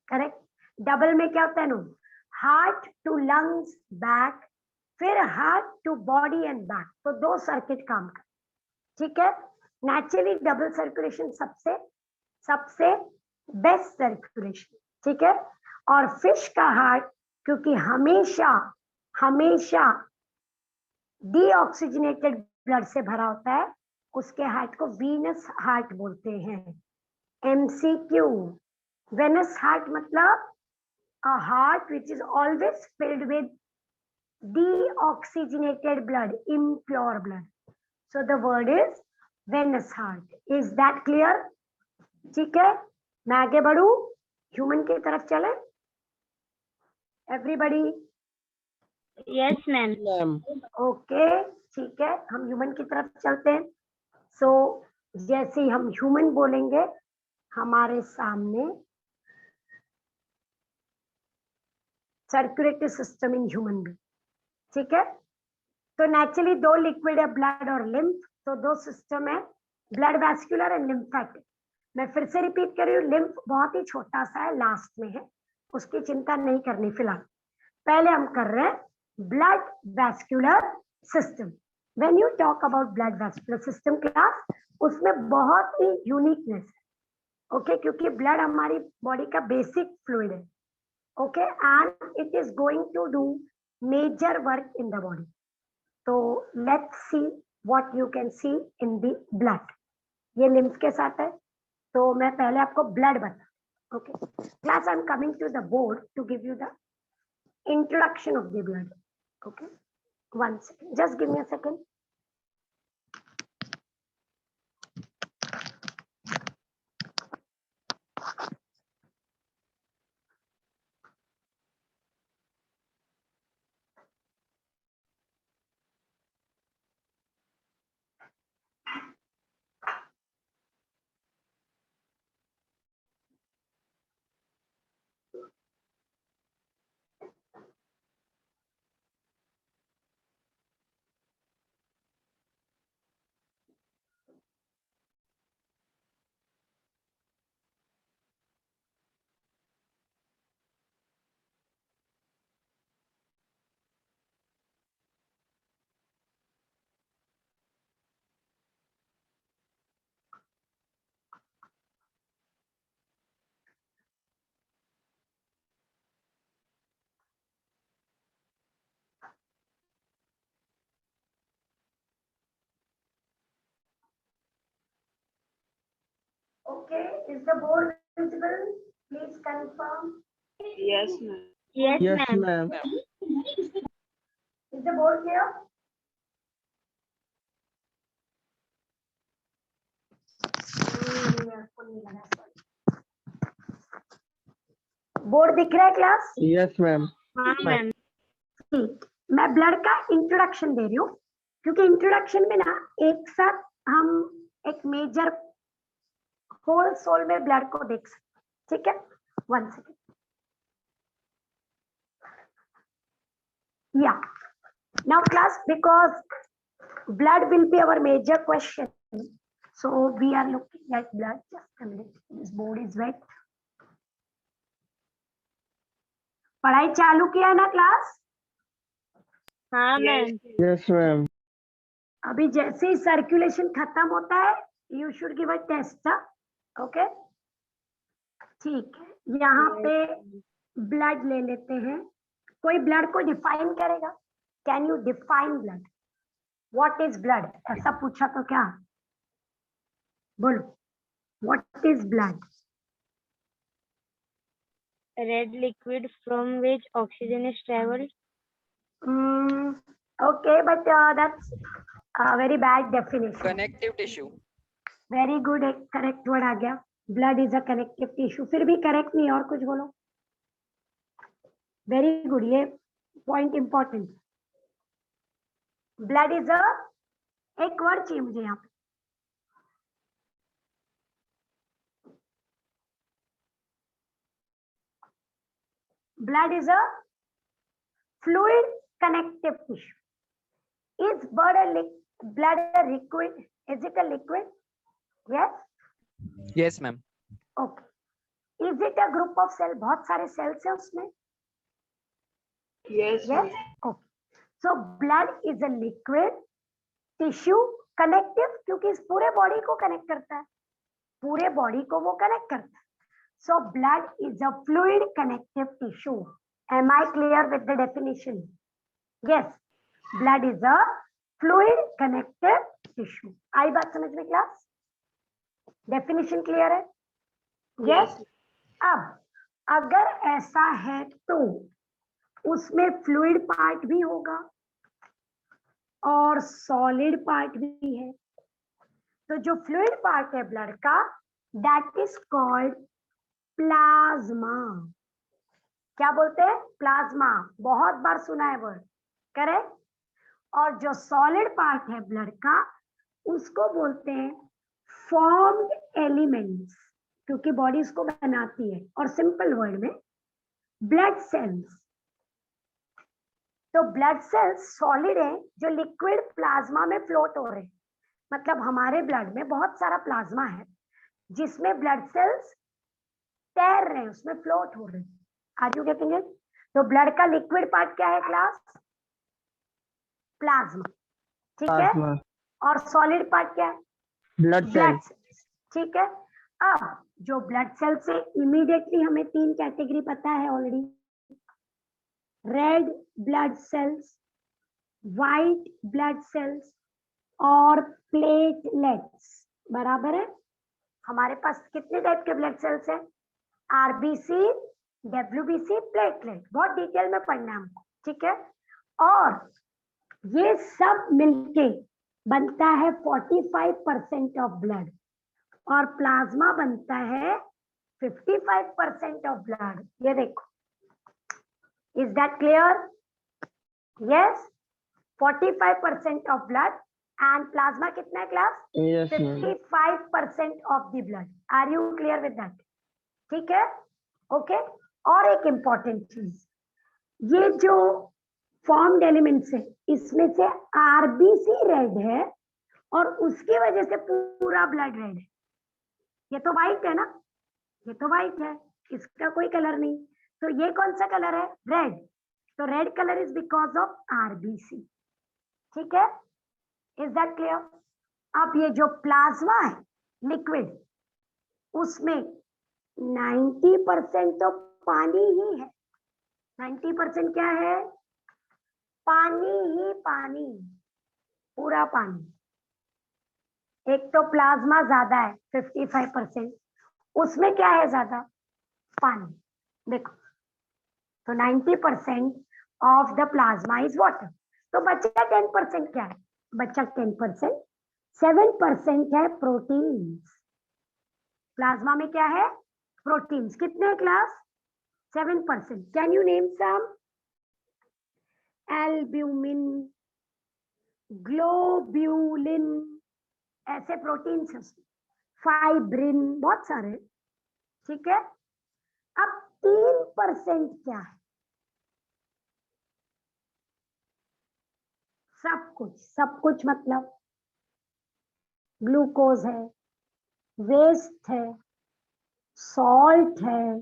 करेक्ट। डबल में क्या होता है no, heart to lungs, back, फिर heart to body and back, तो 2 सर्किट काम कर। ठीक है, नेचुरली डबल सर्कुलेशन सबसे बेस्ट सर्कुलेशन। ठीक है, और फिश का हार्ट क्योंकि हमेशा डीऑक्सीजनेटेड ब्लड से भरा होता है, उसके हार्ट को वीनस हार्ट बोलते हैं। एमसीक्यू, वेनस हार्ट मतलब a heart which is always filled with deoxygenated blood, impure blood. So the word is venous heart. Is that clear? ठीक है, मैं आगे बढ़ू, ह्यूमन की तरफ चले everybody? Yes, ma'am. Ma'am okay, ठीक है, हम ह्यूमन की तरफ चलते हैं। सो जैसे ही हम ह्यूमन बोलेंगे, हमारे सामने circulatory system in human being, ठीक है। तो नेचुरली दो लिक्विड है, ब्लड और लिम्फ, तो दो सिस्टम है, ब्लड वैस्कुलर एंड लिम्फेटिक। मैं फिर से रिपीट कर रही हूँ, लिम्फ बहुत ही छोटा सा है, लास्ट में है, उसकी चिंता नहीं करनी फिलहाल। पहले हम कर रहे हैं blood vascular system. When you talk about blood vascular system class, उसमें बहुत ही यूनिकनेस है, ओके, क्योंकि ब्लड हमारी बॉडी का बेसिक फ्लूइड है, okay, and it is going to do major work in the body. तो let's see what you can see in the blood. ये लिम्फ के साथ है, तो मैं पहले आपको ब्लड बता, okay class. I am coming to the board to give you the introduction of the blood, okay, one second, just give me a second. Okay, is the board visible? Please confirm. Yes, ma'am. Yes, Yes, ma'am. ma'am. Is the board clear? Board दिख रहा है क्लास? Yes, ma'am. हाँ मैम। ठीक, मैं ब्लड का इंट्रोडक्शन दे रही हूँ, क्योंकि इंट्रोडक्शन में ना एक साथ हम एक मेजर होल सोल में ब्लड को देख सकते, ठीक है। वन सेकेंड, या now class, because blood will be our major question, so we are looking at blood. Just a minute, this board is wet. पढ़ाई चालू किया ना क्लास? हाँ मैम। Yes, ma'am. अभी जैसे ही सर्कुलेशन खत्म होता है, you should give a test, okay, ठीक है। यहाँ पे ब्लड ले लेते हैं, कोई ब्लड को डिफाइन करेगा? Can you define blood? What is blood? ऐसा पूछा तो क्या बोलो, what is blood? Red liquid from which oxygen is traveled. Okay, but that's a very bad definition. Connective tissue. Very good, एक correct word आ गया, blood is a connective tissue। फिर भी correct नहीं, और कुछ बोलो। Very good, ये point important। blood is a, एक word चाहिए मुझे यहाँ पे। blood is a fluid connective tissue. Is blood a liquid? Is it a liquid? Yes. Yes, ma'am. Okay. Is it a group of cell? बहुत सारे cells हैं उसमें? Yes, Yes. ma'am. Okay. So blood is a liquid tissue connective, क्योंकि इस पूरे बॉडी को कनेक्ट करता है, पूरे बॉडी को वो कनेक्ट करता है। So blood is a fluid connective tissue. Am I clear with the definition? Yes. Blood is a fluid connective tissue. आई बात समझ में क्लास? डेफिनेशन क्लियर है? Yes. अब अगर ऐसा है तो उसमें फ्लूइड पार्ट भी होगा और सॉलिड पार्ट भी है। तो जो फ्लूइड पार्ट है ब्लड का, दैट इज कॉल्ड प्लाज्मा। क्या बोलते हैं? प्लाज्मा। बहुत बार सुना है वर्ड, करेक्ट। और जो सॉलिड पार्ट है ब्लड का, उसको बोलते हैं फॉर्म्ड एलिमेंट्स, क्योंकि बॉडी इसको बनाती है। और सिंपल वर्ड में ब्लड सेल्स तो ब्लड सेल्स सॉलिड है जो लिक्विड प्लाज्मा में फ्लोट हो रहे हैं, मतलब हमारे ब्लड में बहुत सारा प्लाज्मा है जिसमें ब्लड सेल्स तैर रहे हैं, उसमें फ्लोट हो रहे हैं। Are you getting it? तो ब्लड का लिक्विड पार्ट क्या है क्लास? प्लाज्मा, ठीक है। और सॉलिड पार्ट क्या है? Blood cell. ठीक है। अब जो ब्लड सेल से इमीडिएटली हमें 3 कैटेगरी पता है already, red blood cells, white blood cells और प्लेटलेट्स, बराबर है। हमारे पास कितने टाइप के ब्लड सेल्स हैं? आरबीसी, डब्ल्यूबीसी, प्लेटलेट, बहुत डिटेल में पढ़ना है हमको, ठीक है। और ये सब मिलके बनता है 45% ऑफ ब्लड, और प्लाज्मा बनता है 55% ऑफ ब्लड। ये देखो, is that clear? Yes, 45% of blood and plasma कितना है class? 55% of the blood. Are you clear with that? ठीक है, ओके। और एक इंपॉर्टेंट चीज, ये जो फॉर्म्ड एलिमेंट्स है इसमें से आरबीसी रेड है और उसकी वजह से पूरा ब्लड रेड है। ये तो व्हाइट है ना, ये तो व्हाइट है, इसका कोई कलर नहीं, तो ये कौन सा कलर है? रेड। तो red colour is because of RBC, ठीक है। Is that clear? अब ये जो प्लाज्मा है लिक्विड, उसमें 90% तो पानी ही है। 90% क्या है? पानी ही पानी, पूरा पानी। एक तो प्लाज्मा ज्यादा है 55%, उसमें क्या है ज्यादा? पानी। देखो, तो 90% of the plasma is water, तो बचा 10% क्या है? बचा 10%, 7% है प्रोटीन्स। प्लाज्मा में क्या है? प्रोटीन्स। कितने class? 7%। Can you name some? Albumin, globulin, ऐसे प्रोटीन्स है, फाइब्रिन, बहुत सारे, ठीक है। अब 3% क्या है? सब कुछ, सब कुछ मतलब ग्लूकोज है, वेस्ट है, सॉल्ट है,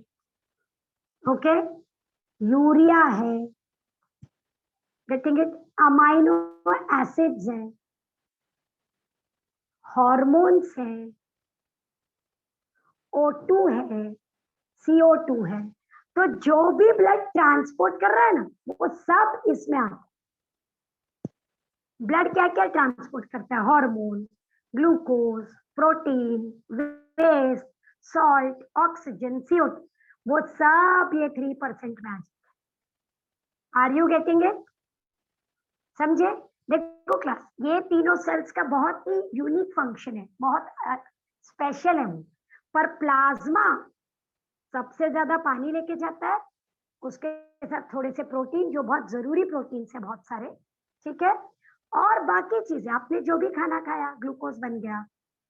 ओके, यूरिया है, गेटिंग इट, अमाइनो एसिड्स हैं, हॉर्मोन्स हैं, O2 है, CO2 है। तो जो भी ब्लड ट्रांसपोर्ट कर रहा है ना, वो सब इसमें आता है। ब्लड क्या क्या ट्रांसपोर्ट करता है? Hormone, glucose, protein, waste, salt, oxygen, CO2, वो सब ये 3% में आ जाता है। Are you getting it? समझे? देखो क्लास, ये तीनों सेल्स का बहुत ही यूनिक फंक्शन है, बहुत स्पेशल है वो। पर प्लाज्मा सबसे ज्यादा पानी लेके जाता है, उसके साथ थोड़े से प्रोटीन, जो बहुत जरूरी प्रोटीन है बहुत सारे, ठीक है। और बाकी चीजें, आपने जो भी खाना खाया, ग्लूकोज बन गया,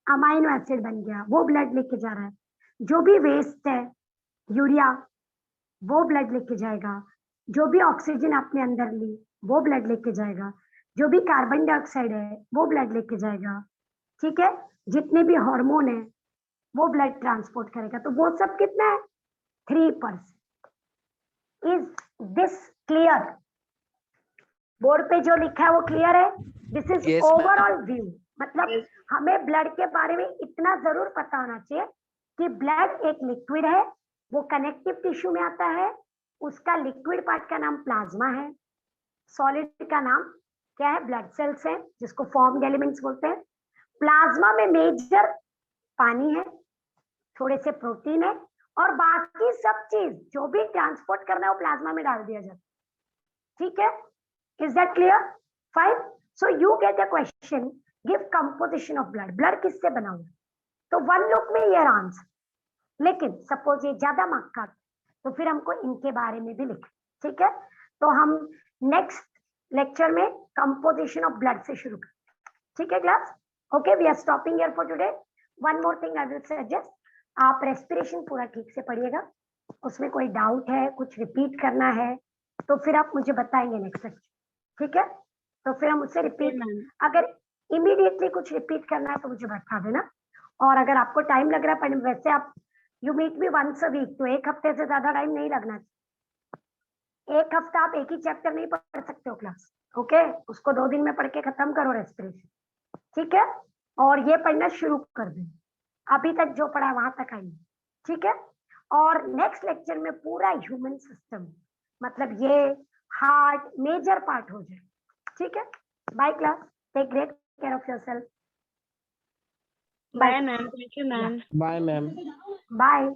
अमाइनो एसिड बन गया, वो ब्लड लेके जा रहा है। जो भी वेस्ट है, यूरिया, वो ब्लड लेके जाएगा। जो भी ऑक्सीजन आपने अंदर ली, वो ब्लड लेके जाएगा। जो भी कार्बन डाइऑक्साइड है, वो ब्लड लेके जाएगा, ठीक है। जितने भी हार्मोन है, वो ब्लड ट्रांसपोर्ट करेगा। तो वो सब कितना है? 3%। Is this clear? बोर्ड पे जो लिखा है वो क्लियर है? This is Yes, ma'am. Overall view. मतलब हमें ब्लड के बारे में इतना जरूर पता होना चाहिए कि ब्लड एक लिक्विड है, वो कनेक्टिव टिश्यू में आता है, उसका लिक्विड पार्ट का नाम प्लाज्मा है, सॉलिड का नाम क्या है? ब्लड सेल्स है, जिसको फॉर्म्ड एलिमेंट्स बोलते हैं। प्लाज्मा में मेजर पानी है, थोड़े से प्रोटीन है, और बाकी सब चीज जो भी ट्रांसपोर्ट करना है वो प्लाज्मा में डाल दिया जाता है, ठीक है। Is that clear? Fine. So you get a question, give composition of blood. Blood किससे बना हुआ है? तो 1 लुक में ये आंसर। लेकिन सपोज ये ज्यादा मार्क का, तो फिर हमको इनके बारे में भी लिख, ठीक है। तो हम नेक्स्ट लेक्चर में कंपोजिशन ऑफ ब्लड से शुरू करें, ठीक है class? Okay, we are stopping here for today. One more thing I will suggest, आप रेस्पिरेशन पूरा ठीक से पढ़िएगा, उसमें कोई डाउट है, कुछ रिपीट करना है, तो फिर आप मुझे बताएंगे नेक्स्ट लेक्चर। ठीक है, तो फिर हम उससे रिपीट, अगर इमीडिएटली कुछ रिपीट करना है तो मुझे बता देना, और अगर आपको टाइम लग रहा है पढ़ने में, वैसे आप you meet me once a week, तो एक हफ्ते से ज्यादा टाइम नहीं लगना चाहिए। एक हफ्ता आप एक ही चैप्टर नहीं पढ़ सकते हो क्लास, ओके, उसको 2 दिन में पढ़ के खत्म करो रेस्पिरेशन, ठीक है, और ये पढ़ना शुरू कर दें, अभी तक जो पढ़ा वहां तक आइए, ठीक है। और नेक्स्ट लेक्चर में पूरा ह्यूमन सिस्टम, मतलब ये हार्ट मेजर पार्ट हो जाए, ठीक है। Bye class, take great care of yourself. Bye ma'am, thank you ma'am. Bye ma'am. Bye.